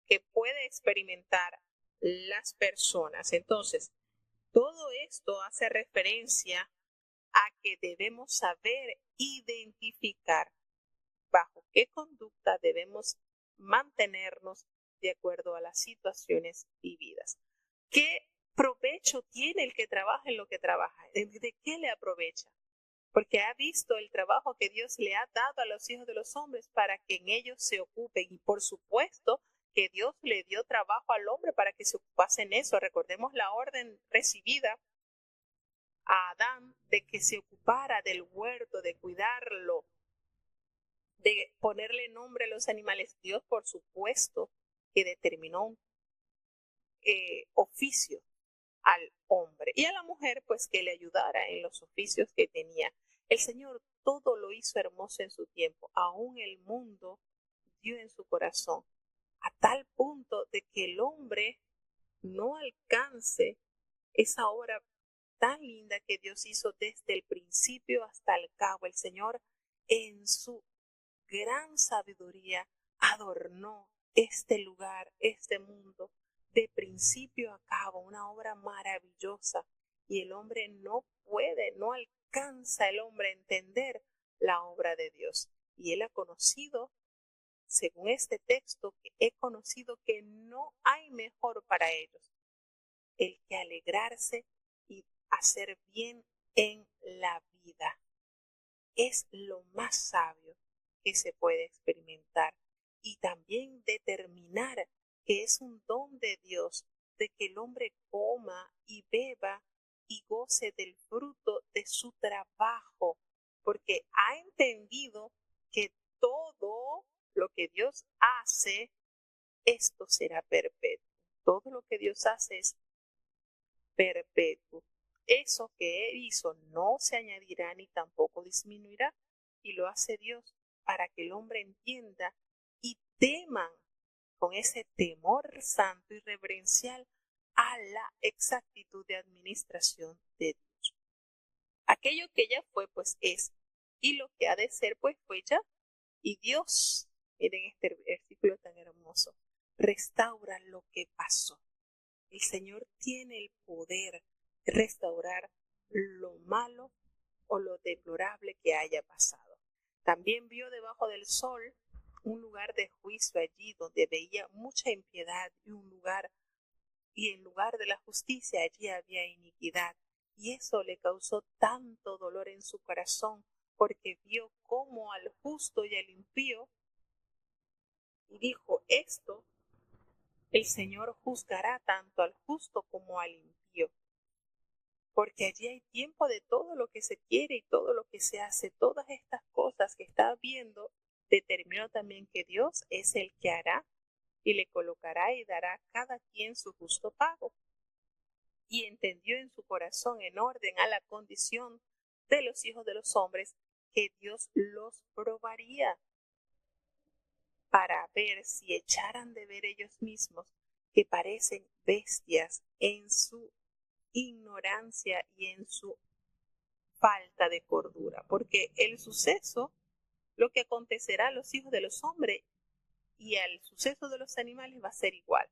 que puede experimentar las personas? Entonces, todo esto hace referencia a que debemos saber identificar bajo qué conducta debemos mantenernos de acuerdo a las situaciones vividas. ¿Qué provecho tiene el que trabaja en lo que trabaja? ¿De qué le aprovecha? Porque ha visto el trabajo que Dios le ha dado a los hijos de los hombres para que en ellos se ocupen. Y por supuesto que Dios le dio trabajo al hombre para que se ocupase en eso. Recordemos la orden recibida a Adán de que se ocupara del huerto, de cuidarlo, de ponerle nombre a los animales. Dios, por supuesto, que determinó un oficio al hombre y a la mujer, pues que le ayudara en los oficios que tenía. El Señor todo lo hizo hermoso en su tiempo, aún el mundo dio en su corazón, a tal punto de que el hombre no alcance esa obra tan linda que Dios hizo desde el principio hasta el cabo. El Señor en su gran sabiduría adornó este lugar, este mundo, de principio a cabo, una obra maravillosa. Y el hombre no puede, no alcanza el hombre a entender la obra de Dios. Y él ha conocido, según este texto, que he conocido que no hay mejor para ellos el que alegrarse y hacer bien en la vida. Es lo más sabio que se puede experimentar y también determinar que es un don de Dios de que el hombre coma y beba y goce del fruto de su trabajo, porque ha entendido que todo lo que Dios hace, esto será perpetuo. Todo lo que Dios hace es perpetuo. Eso que él hizo no se añadirá ni tampoco disminuirá, y lo hace Dios para que el hombre entienda y teman con ese temor santo y reverencial a la exactitud de administración de Dios. Aquello que ya fue, pues es, y lo que ha de ser, pues fue ya. Y Dios, miren este versículo tan hermoso, restaura lo que pasó. El Señor tiene el poder de restaurar lo malo o lo deplorable que haya pasado. También vio debajo del sol un lugar de juicio allí donde veía mucha impiedad y en lugar de la justicia allí había iniquidad. Y eso le causó tanto dolor en su corazón porque vio cómo al justo y al impío, y dijo, esto el Señor juzgará tanto al justo como al impío, porque allí hay tiempo de todo lo que se quiere y todo lo que se hace. Todas estas cosas que está viendo, determinó también que Dios es el que hará y le colocará y dará a cada quien su justo pago. Y entendió en su corazón, en orden a la condición de los hijos de los hombres, que Dios los probaría para ver si echaran de ver ellos mismos que parecen bestias en su ignorancia y en su falta de cordura, porque el suceso, lo que acontecerá a los hijos de los hombres y al suceso de los animales va a ser igual.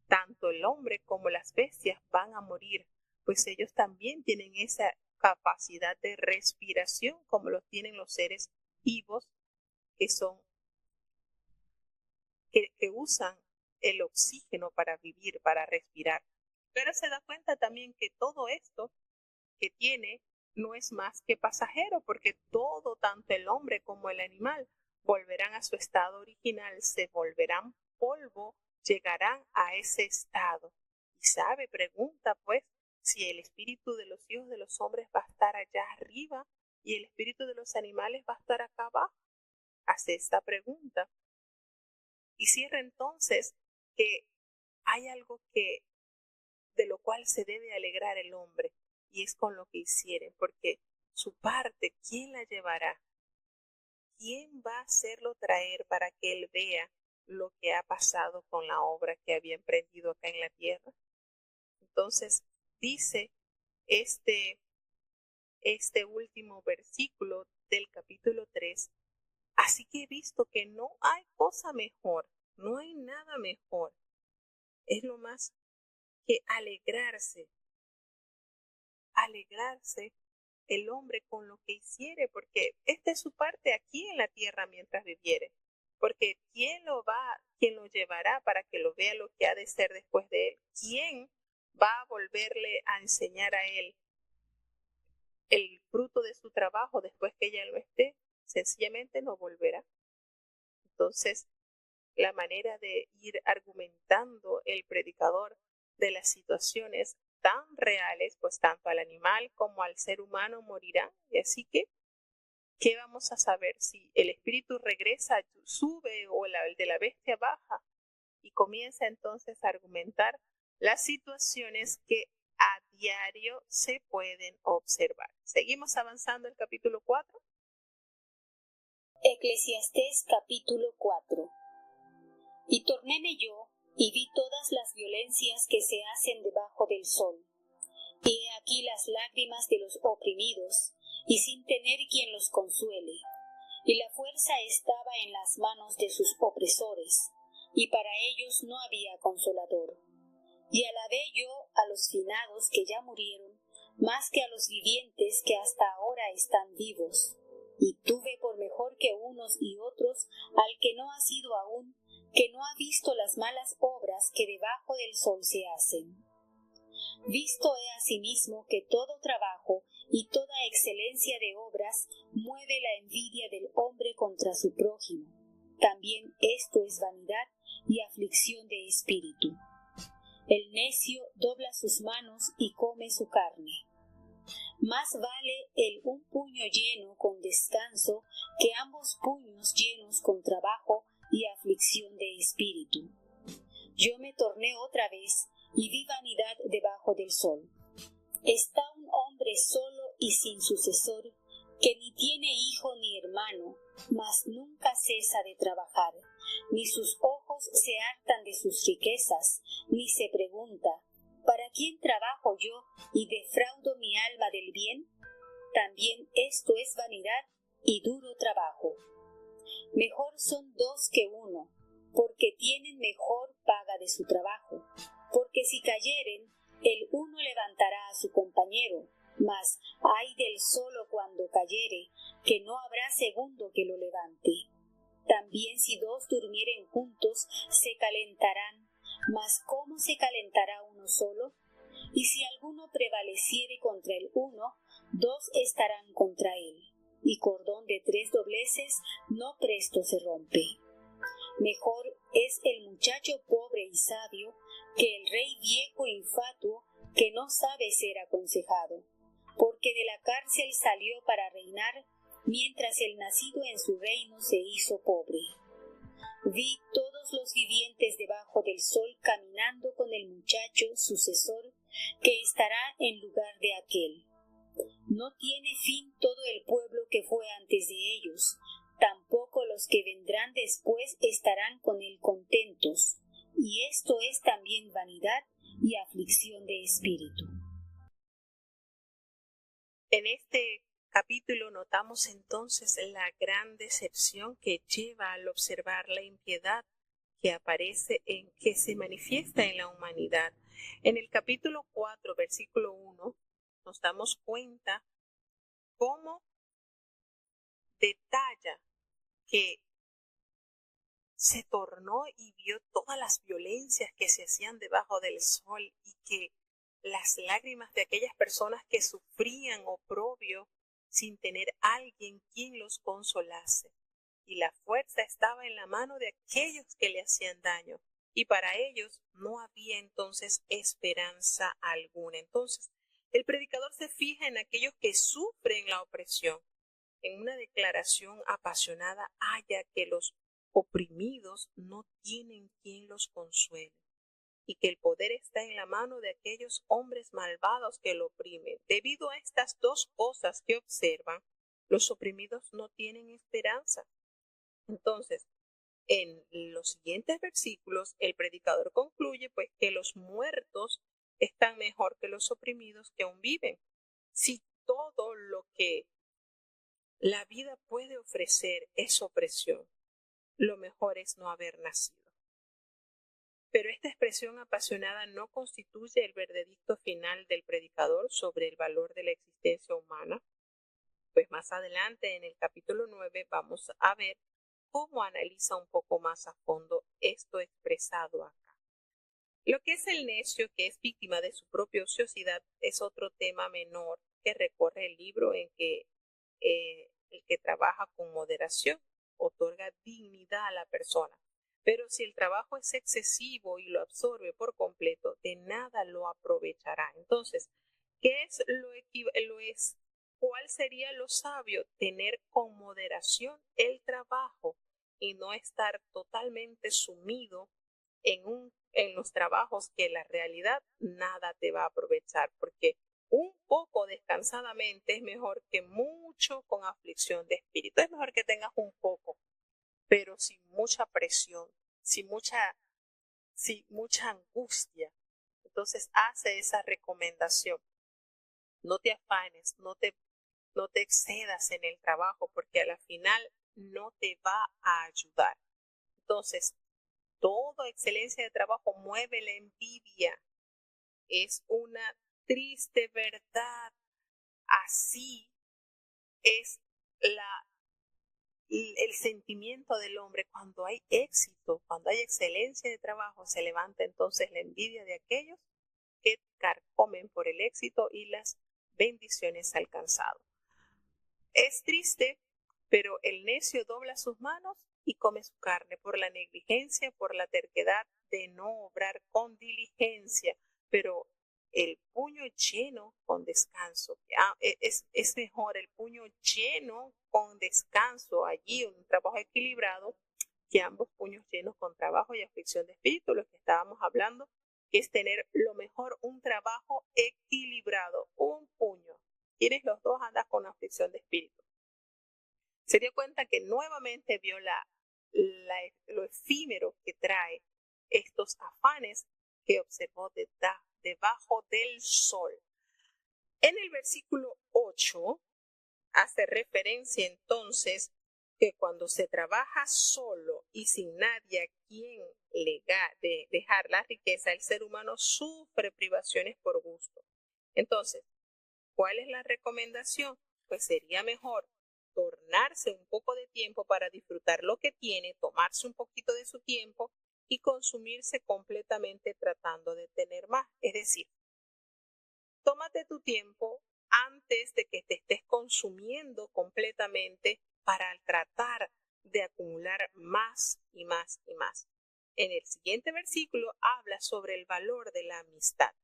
Tanto el hombre como las bestias van a morir, pues ellos también tienen esa capacidad de respiración como lo tienen los seres vivos que son que usan el oxígeno para vivir, para respirar. Pero se da cuenta también que todo esto que tiene no es más que pasajero, porque todo, tanto el hombre como el animal, volverán a su estado original, se volverán polvo, llegarán a ese estado. Y sabe, pregunta pues, si el espíritu de los hijos de los hombres va a estar allá arriba y el espíritu de los animales va a estar acá abajo. Hace esta pregunta. Y cierra entonces que hay algo que de lo cual se debe alegrar el hombre, y es con lo que hicieren, porque su parte, ¿quién la llevará? ¿Quién va a hacerlo traer para que él vea lo que ha pasado con la obra que había emprendido acá en la tierra? Entonces, dice este último versículo del capítulo 3, así que he visto que no hay cosa mejor, no hay nada mejor. Es lo más que alegrarse el hombre con lo que hiciere, porque esta es su parte aquí en la tierra mientras viviere. Porque ¿quién lo llevará para que lo vea lo que ha de ser después de él? ¿Quién va a volverle a enseñar a él el fruto de su trabajo después que ya no esté? Sencillamente no volverá. Entonces, la manera de ir argumentando el predicador de las situaciones tan reales, pues tanto al animal como al ser humano morirán. Y así que ¿qué vamos a saber? Si el espíritu regresa, sube o el de la bestia baja, y comienza entonces a argumentar las situaciones que a diario se pueden observar. Seguimos avanzando el capítulo 4. Eclesiastés capítulo 4. Y tornéme yo, y vi todas las violencias que se hacen debajo del sol. Y he aquí las lágrimas de los oprimidos, y sin tener quien los consuele. Y la fuerza estaba en las manos de sus opresores, y para ellos no había consolador. Y alabé yo a los finados que ya murieron, más que a los vivientes que hasta ahora están vivos. Y tuve por mejor que unos y otros al que no ha sido aún, que no ha visto las malas obras que debajo del sol se hacen. Visto he asimismo que todo trabajo y toda excelencia de obras mueve la envidia del hombre contra su prójimo. También esto es vanidad y aflicción de espíritu. El necio dobla sus manos y come su carne. Más vale el un puño lleno con descanso que ambos puños llenos con trabajo y aflicción de espíritu. Yo me torné otra vez y vi vanidad debajo del sol. Está un hombre solo y sin sucesor, que ni tiene hijo ni hermano, mas nunca cesa de trabajar, ni sus ojos se hartan de sus riquezas, ni se pregunta, ¿para quién trabajo yo y defraudo mi alma del bien? También esto es vanidad y duro trabajo. Mejor son dos que uno, porque tienen mejor paga de su trabajo. Porque si cayeren, el uno levantará a su compañero, mas ay del solo cuando cayere, que no habrá segundo que lo levante. También si dos durmieren juntos, se calentarán, mas ¿cómo se calentará uno solo? Y si alguno prevaleciere contra el uno, dos estarán contra él, y cordón de 3 dobleces no presto se rompe. Mejor es el muchacho pobre y sabio que el rey viejo e infatuo que no sabe ser aconsejado, porque de la cárcel salió para reinar, mientras el nacido en su reino se hizo pobre. Vi todos los vivientes debajo del sol caminando con el muchacho sucesor que estará en lugar de aquel. No tiene fin todo el pueblo que fue antes de ellos, tampoco los que vendrán después estarán con él contentos, y esto es también vanidad y aflicción de espíritu. En este capítulo notamos entonces la gran decepción que lleva al observar la impiedad que se manifiesta en la humanidad. En el capítulo 4, versículo 1, nos damos cuenta cómo detalla que se tornó y vio todas las violencias que se hacían debajo del sol y que las lágrimas de aquellas personas que sufrían oprobio sin tener alguien quien los consolase. Y la fuerza estaba en la mano de aquellos que le hacían daño. Y para ellos no había entonces esperanza alguna. Entonces, el predicador se fija en aquellos que sufren la opresión. En una declaración apasionada halla que los oprimidos no tienen quien los consuele y que el poder está en la mano de aquellos hombres malvados que lo oprimen. Debido a estas dos cosas que observan, los oprimidos no tienen esperanza. Entonces, en los siguientes versículos, el predicador concluye pues que los muertos están mejor que los oprimidos que aún viven. Si todo lo que la vida puede ofrecer es opresión, lo mejor es no haber nacido. Pero esta expresión apasionada no constituye el veredicto final del predicador sobre el valor de la existencia humana, pues más adelante en el capítulo 9 vamos a ver cómo analiza un poco más a fondo esto expresado acá. Lo que es el necio que es víctima de su propia ociosidad es otro tema menor que recorre el libro en que el que trabaja con moderación otorga dignidad a la persona. Pero si el trabajo es excesivo y lo absorbe por completo, de nada lo aprovechará. Entonces, ¿qué es ¿cuál sería lo sabio? Tener con moderación el trabajo y no estar totalmente sumido en los trabajos que la realidad nada te va a aprovechar, porque un poco descansadamente es mejor que mucho con aflicción de espíritu. Es mejor que tengas un poco, pero sin mucha presión, sin mucha angustia. Entonces hace esa recomendación. No te afanes, no te excedas en el trabajo, porque a la final no te va a ayudar. Entonces, toda excelencia de trabajo mueve la envidia. Es una triste verdad. Así es el sentimiento del hombre. Cuando hay éxito, cuando hay excelencia de trabajo, se levanta entonces la envidia de aquellos que carcomen por el éxito y las bendiciones alcanzadas. Es triste, pero el necio dobla sus manos y come su carne por la negligencia, por la terquedad de no obrar con diligencia, pero el puño lleno con descanso. Es mejor el puño lleno con descanso allí, un trabajo equilibrado, que ambos puños llenos con trabajo y aflicción de espíritu, lo que estábamos hablando, que es tener lo mejor, un trabajo equilibrado, un puño. Tienes los dos, andas con aflicción de espíritu. Se dio cuenta que nuevamente vio lo efímero que trae estos afanes que observó debajo del sol. En el versículo 8 hace referencia entonces que cuando se trabaja solo y sin nadie a quien dejar la riqueza, el ser humano sufre privaciones por gusto. Entonces, ¿cuál es la recomendación? Pues sería mejor tornarse un poco de tiempo para disfrutar lo que tiene, tomarse un poquito de su tiempo y consumirse completamente tratando de tener más. Es decir, tómate tu tiempo antes de que te estés consumiendo completamente para tratar de acumular más y más y más. En el siguiente versículo habla sobre el valor de la amistad.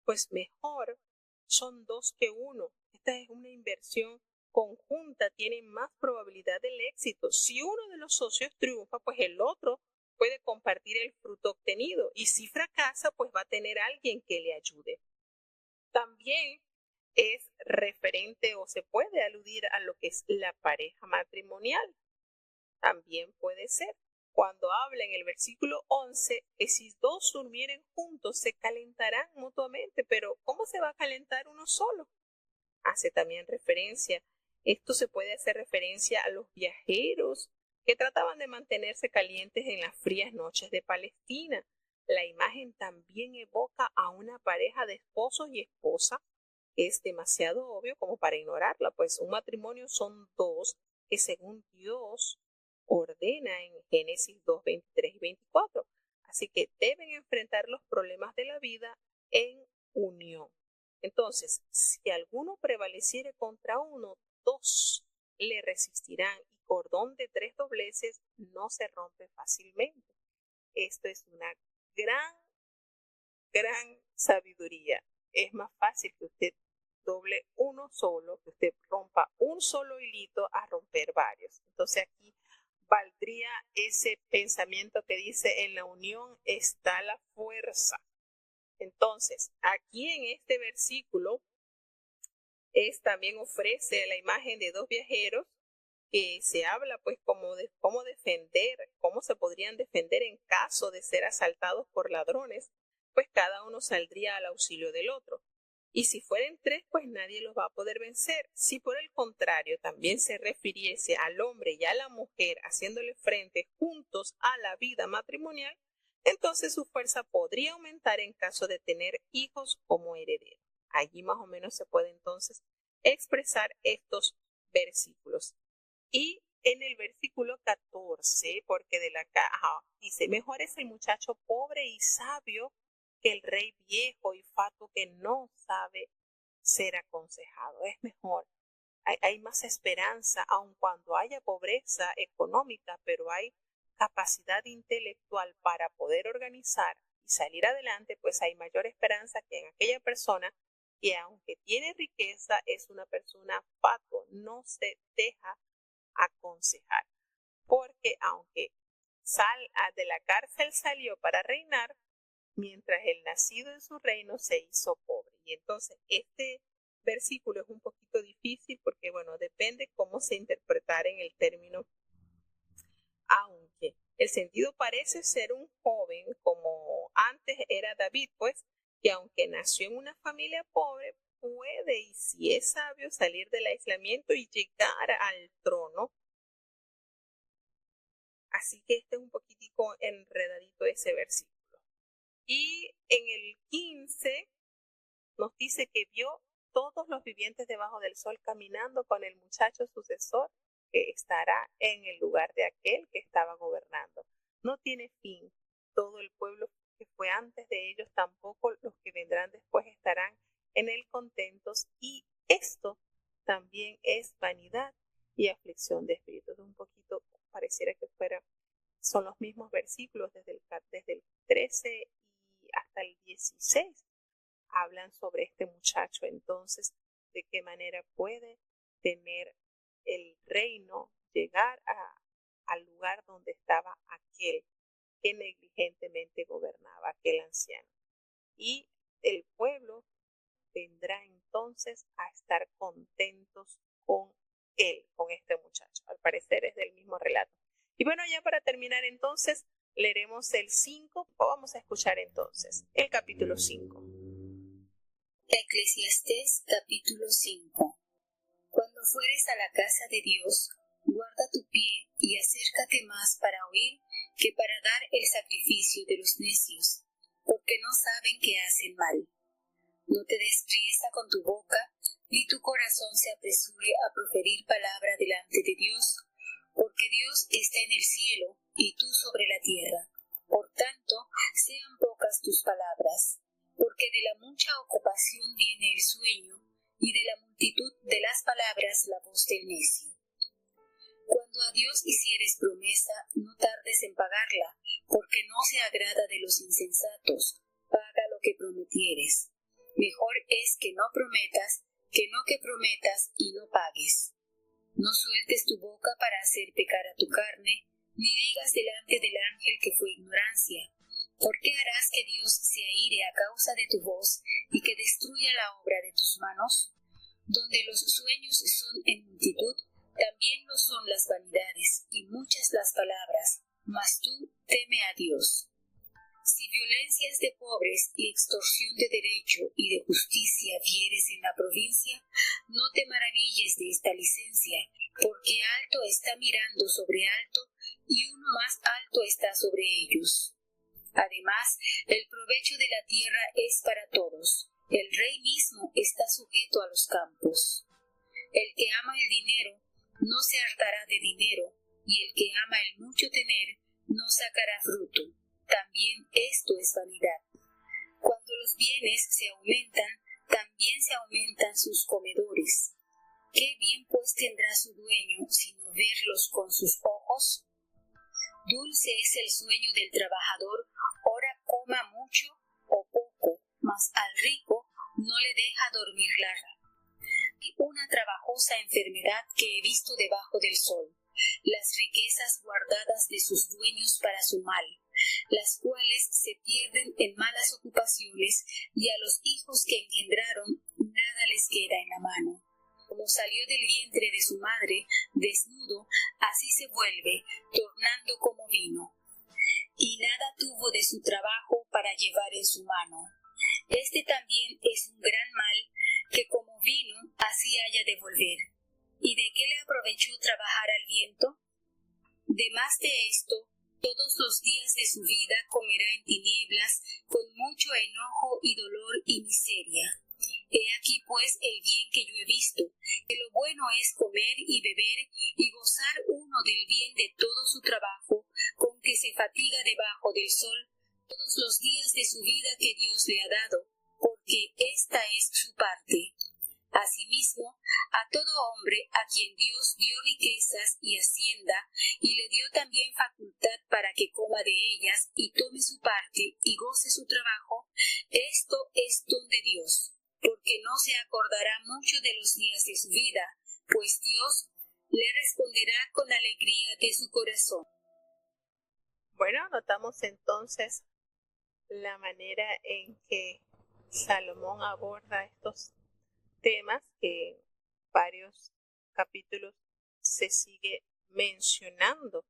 Pues mejor son dos que uno. Esta es una inversión conjunta, tiene más probabilidad del éxito. Si uno de los socios triunfa, pues el otro puede compartir el fruto obtenido. Y si fracasa, pues va a tener alguien que le ayude. También es referente o se puede aludir a lo que es la pareja matrimonial. También puede ser. Cuando habla en el versículo 11, que si dos durmieren juntos se calentarán mutuamente, pero ¿cómo se va a calentar uno solo? Hace también referencia, esto se puede hacer referencia a los viajeros que trataban de mantenerse calientes en las frías noches de Palestina. La imagen también evoca a una pareja de esposos y esposa. Es demasiado obvio como para ignorarla, pues un matrimonio son dos que según Dios ordena en Génesis 2, 23 y 24. Así que deben enfrentar los problemas de la vida en unión. Entonces, si alguno prevaleciere contra uno, dos le resistirán y cordón de 3 dobleces no se rompe fácilmente. Esto es una gran sabiduría. Es más fácil que usted doble uno solo, que usted rompa un solo hilito a romper varios. Entonces aquí valdría ese pensamiento que dice: en la unión está la fuerza. Entonces, aquí en este versículo también ofrece la imagen de dos viajeros que se habla pues como de cómo defender, cómo se podrían defender en caso de ser asaltados por ladrones, pues cada uno saldría al auxilio del otro. Y si fueren tres, pues nadie los va a poder vencer. Si por el contrario también se refiriese al hombre y a la mujer haciéndole frente juntos a la vida matrimonial, entonces su fuerza podría aumentar en caso de tener hijos como herederos. Allí más o menos se puede entonces expresar estos versículos. Y en el versículo 14, porque de la caja dice: mejor es el muchacho pobre y sabio que el rey viejo y fatuo que no sabe ser aconsejado. Es mejor. Hay más esperanza, aun cuando haya pobreza económica, pero hay capacidad intelectual para poder organizar y salir adelante, pues hay mayor esperanza que en aquella persona y aunque tiene riqueza, es una persona fatuo, no se deja aconsejar, porque aunque de la cárcel salió para reinar, mientras el nacido en su reino se hizo pobre. Y entonces este versículo es un poquito difícil porque, bueno, depende cómo se interpretara en el término, aunque el sentido parece ser un joven como antes era David, pues, que aunque nació en una familia pobre, puede, y si es sabio, salir del aislamiento y llegar al trono. Así que este es un poquitico enredadito ese versículo. Y en el 15 nos dice que vio todos los vivientes debajo del sol caminando con el muchacho sucesor que estará en el lugar de aquel que estaba gobernando. No tiene fin. Todo el pueblo que fue antes de ellos, tampoco los que vendrán después estarán en él contentos, y esto también es vanidad y aflicción de espíritu. Un poquito pareciera que son los mismos versículos desde el 13 y hasta el 16. Hablan sobre este muchacho, entonces, de qué manera puede tener el reino, llegar al lugar donde estaba aquel que negligentemente gobernaba, aquel anciano. Y el pueblo vendrá entonces a estar contentos con él, con este muchacho. Al parecer es del mismo relato. Y bueno, ya para terminar entonces, leeremos el 5, o vamos a escuchar entonces el capítulo 5. Eclesiastés capítulo 5. Cuando fueres a la casa de Dios, guarda tu pie y acércate más para oír que para dar el sacrificio de los necios, porque no saben que hacen mal. No te des priesa con tu boca, ni tu corazón se apresure a proferir palabra delante de Dios, porque Dios está en el cielo y tú sobre la tierra. Por tanto, sean pocas tus palabras, porque de la mucha ocupación viene el sueño, y de la multitud de las palabras la voz del necio. Cuando a Dios hicieres promesa, no tardes en pagarla, porque no se agrada de los insensatos. Paga lo que prometieres. Mejor es que no prometas, que no que prometas y no pagues. No sueltes tu boca para hacer pecar a tu carne, ni digas delante del ángel que fue ignorancia. ¿Por qué harás que Dios se aire a causa de tu voz y que destruya la obra de tus manos? Donde los sueños son en multitud, también lo son las vanidades y muchas las palabras, mas tú teme a Dios. Si violencias de pobres y extorsión de derecho y de justicia vieres en la provincia, no te maravilles de esta licencia, porque alto está mirando sobre alto y uno más alto está sobre ellos. Además, el provecho de la tierra es para todos. El rey mismo está sujeto a los campos. El que ama el dinero no se hartará de dinero, y el que ama el mucho tener no sacará fruto. También esto es vanidad. Cuando los bienes se aumentan, también se aumentan sus comedores. ¿Qué bien pues tendrá su dueño sino verlos con sus ojos? Dulce es el sueño del trabajador, ora coma mucho o poco, mas al rico no le deja dormir larga. Hay una trabajosa enfermedad que he visto debajo del sol, las riquezas guardadas de sus dueños para su mal, las cuales se pierden en malas ocupaciones, y a los hijos que engendraron nada les queda en la mano. Como salió del vientre de su madre, desnudo, así se vuelve, tornando como vino. Y nada tuvo de su trabajo para llevar en su mano. Este también es un gran mal, que como vino, así haya de volver. ¿Y de qué le aprovechó trabajar al viento? De más de esto, todos los días de su vida comerá en tinieblas, con mucho enojo y dolor y miseria. He aquí pues el bien que yo he visto, que lo bueno es comer y beber y gozar uno del bien de todo su trabajo, con que se fatiga debajo del sol todos los días de su vida que Dios le ha dado, porque esta es su parte. Asimismo, a todo hombre a quien Dios dio riquezas y hacienda, y le dio también facultad para que coma de ellas y tome su parte y goce su trabajo, esto es don de Dios, porque no se acordará mucho de los días de su vida, pues Dios le responderá con alegría de su corazón. Bueno, notamos entonces la manera en que Salomón aborda estos temas que en varios capítulos se sigue mencionando.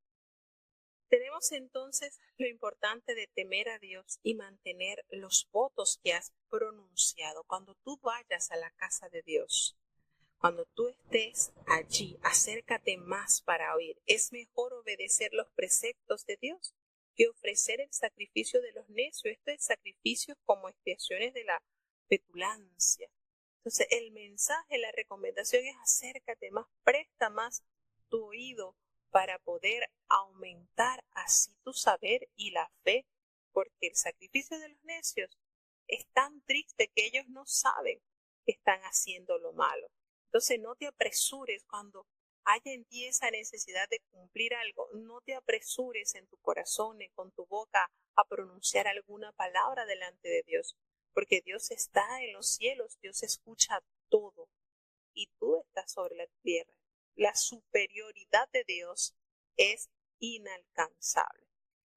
Tenemos entonces lo importante de temer a Dios y mantener los votos que has pronunciado. Cuando tú vayas a la casa de Dios, cuando tú estés allí, acércate más para oír. Es mejor obedecer los preceptos de Dios que ofrecer el sacrificio de los necios. Esto es sacrificios como expiaciones de la petulancia. Entonces, el mensaje, la recomendación es acércate más, presta más tu oído para poder aumentar así tu saber y la fe, porque el sacrificio de los necios es tan triste que ellos no saben que están haciendo lo malo. Entonces no te apresures cuando haya en ti esa necesidad de cumplir algo, no te apresures en tu corazón ni con tu boca a pronunciar alguna palabra delante de Dios, porque Dios está en los cielos, Dios escucha todo y tú estás sobre la tierra. La superioridad de Dios es inalcanzable.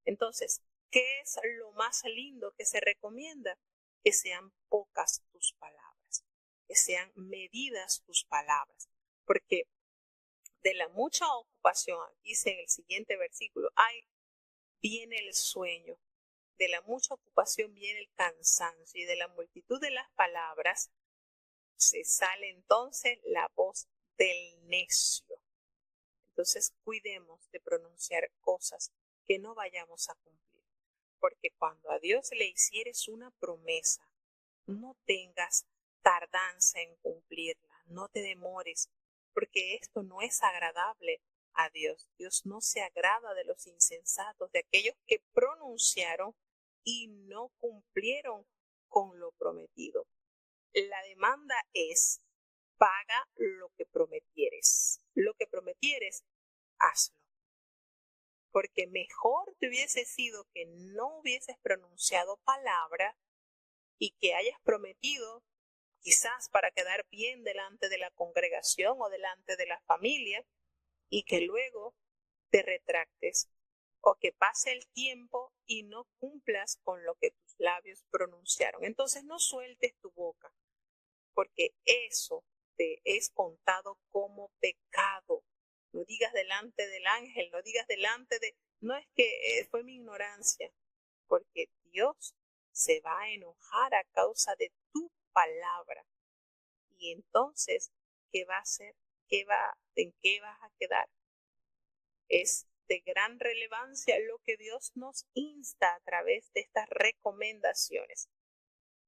Entonces, ¿qué es lo más lindo que se recomienda? Que sean pocas tus palabras, que sean medidas tus palabras, porque de la mucha ocupación, dice en el siguiente versículo, viene el sueño, de la mucha ocupación viene el cansancio y de la multitud de las palabras se sale entonces la voz del necio. Entonces cuidemos de pronunciar cosas que no vayamos a cumplir, porque cuando a Dios le hicieres una promesa, no tengas tardanza en cumplirla, no te demores, porque esto no es agradable a Dios. Dios no se agrada de los insensatos, de aquellos que pronunciaron y no cumplieron con lo prometido. La demanda es, paga lo que prometieres. Lo que prometieres, hazlo. Porque mejor te hubiese sido que no hubieses pronunciado palabra y que hayas prometido, quizás para quedar bien delante de la congregación o delante de la familia, y que luego te retractes, o que pase el tiempo y no cumplas con lo que tus labios pronunciaron. Entonces no sueltes tu boca, porque eso te es contado como pecado. No digas delante del ángel, no digas delante de... No es que fue mi ignorancia, porque Dios se va a enojar a causa de tu palabra. Y entonces, ¿qué va a hacer? ¿En qué vas a quedar? Es de gran relevancia lo que Dios nos insta a través de estas recomendaciones.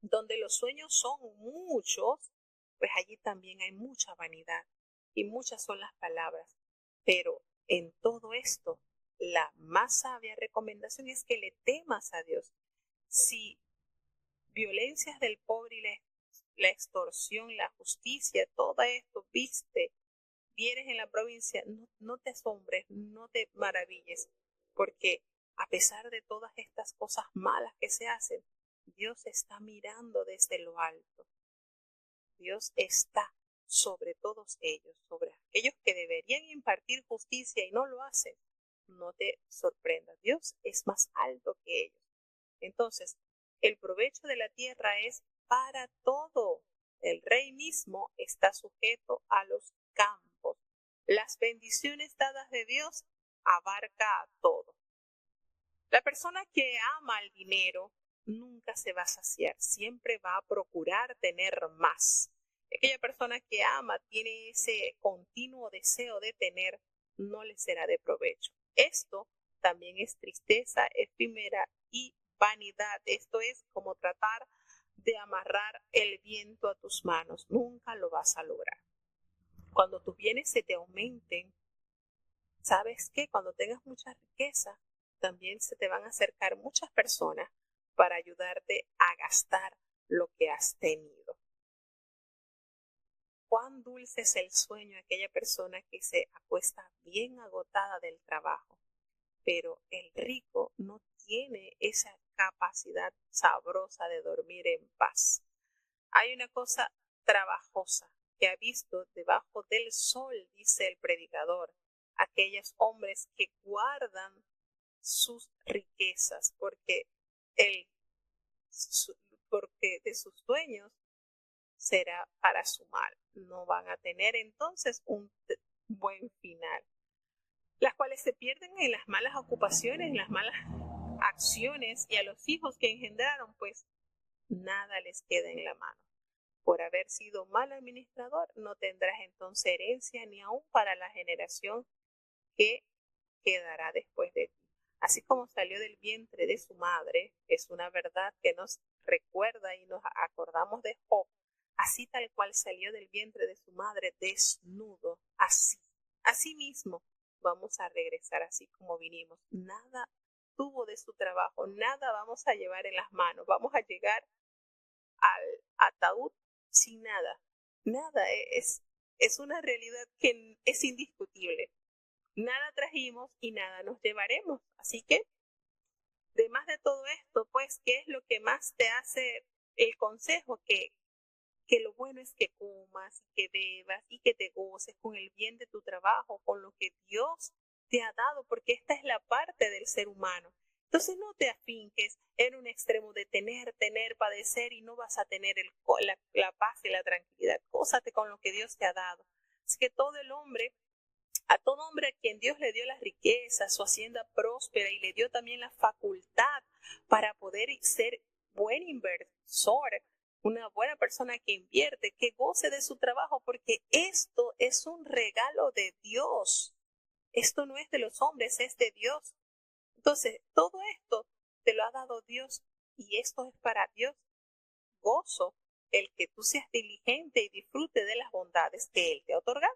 Donde los sueños son muchos, pues allí también hay mucha vanidad y muchas son las palabras. Pero en todo esto, la más sabia recomendación es que le temas a Dios. Si violencias del pobre y la extorsión, la justicia, todo esto vienes en la provincia, no te asombres, no te maravilles, porque a pesar de todas estas cosas malas que se hacen, Dios está mirando desde lo alto. Dios está sobre todos ellos, sobre aquellos que deberían impartir justicia y no lo hacen. No te sorprendas, Dios es más alto que ellos. Entonces, el provecho de la tierra es para todo. El rey mismo está sujeto a los campos. Las bendiciones dadas de Dios abarca a todo. La persona que ama el dinero nunca se va a saciar, siempre va a procurar tener más. Aquella persona que ama, tiene ese continuo deseo de tener, no le será de provecho. Esto también es tristeza efímera y vanidad. Esto es como tratar de amarrar el viento a tus manos. Nunca lo vas a lograr. Cuando tus bienes se te aumenten, ¿sabes qué? Cuando tengas mucha riqueza, también se te van a acercar muchas personas para ayudarte a gastar lo que has tenido. Cuán dulce es el sueño de aquella persona que se acuesta bien agotada del trabajo, pero el rico no tiene esa capacidad sabrosa de dormir en paz. Hay una cosa trabajosa que ha visto debajo del sol, dice el predicador, aquellos hombres que guardan sus riquezas, porque de sus dueños será para su mal. No van a tener entonces un buen final. Las cuales se pierden en las malas ocupaciones, en las malas acciones, y a los hijos que engendraron, pues nada les queda en la mano. Por haber sido mal administrador, no tendrás entonces herencia ni aún para la generación que quedará después de ti. Así como salió del vientre de su madre, es una verdad que nos recuerda y nos acordamos de Job, así tal cual salió del vientre de su madre desnudo, así mismo vamos a regresar así como vinimos. Nada tuvo de su trabajo, nada vamos a llevar en las manos, vamos a llegar al ataúd sin nada. Nada, es una realidad que es indiscutible. Nada trajimos y nada nos llevaremos. Así que, además de todo esto, pues, ¿qué es lo que más te hace el consejo? Que lo bueno es que comas, que bebas y que te goces con el bien de tu trabajo, con lo que Dios te ha dado, porque esta es la parte del ser humano. Entonces no te afinques en un extremo de tener, padecer, y no vas a tener la paz y la tranquilidad. Gózate con lo que Dios te ha dado. Así que a todo hombre a quien Dios le dio las riquezas, su hacienda próspera, y le dio también la facultad para poder ser buen inversor, una buena persona que invierte, que goce de su trabajo, porque esto es un regalo de Dios. Esto no es de los hombres, es de Dios. Entonces, todo esto te lo ha dado Dios y esto es para Dios. Gozo el que tú seas diligente y disfrute de las bondades que Él te ha otorgado.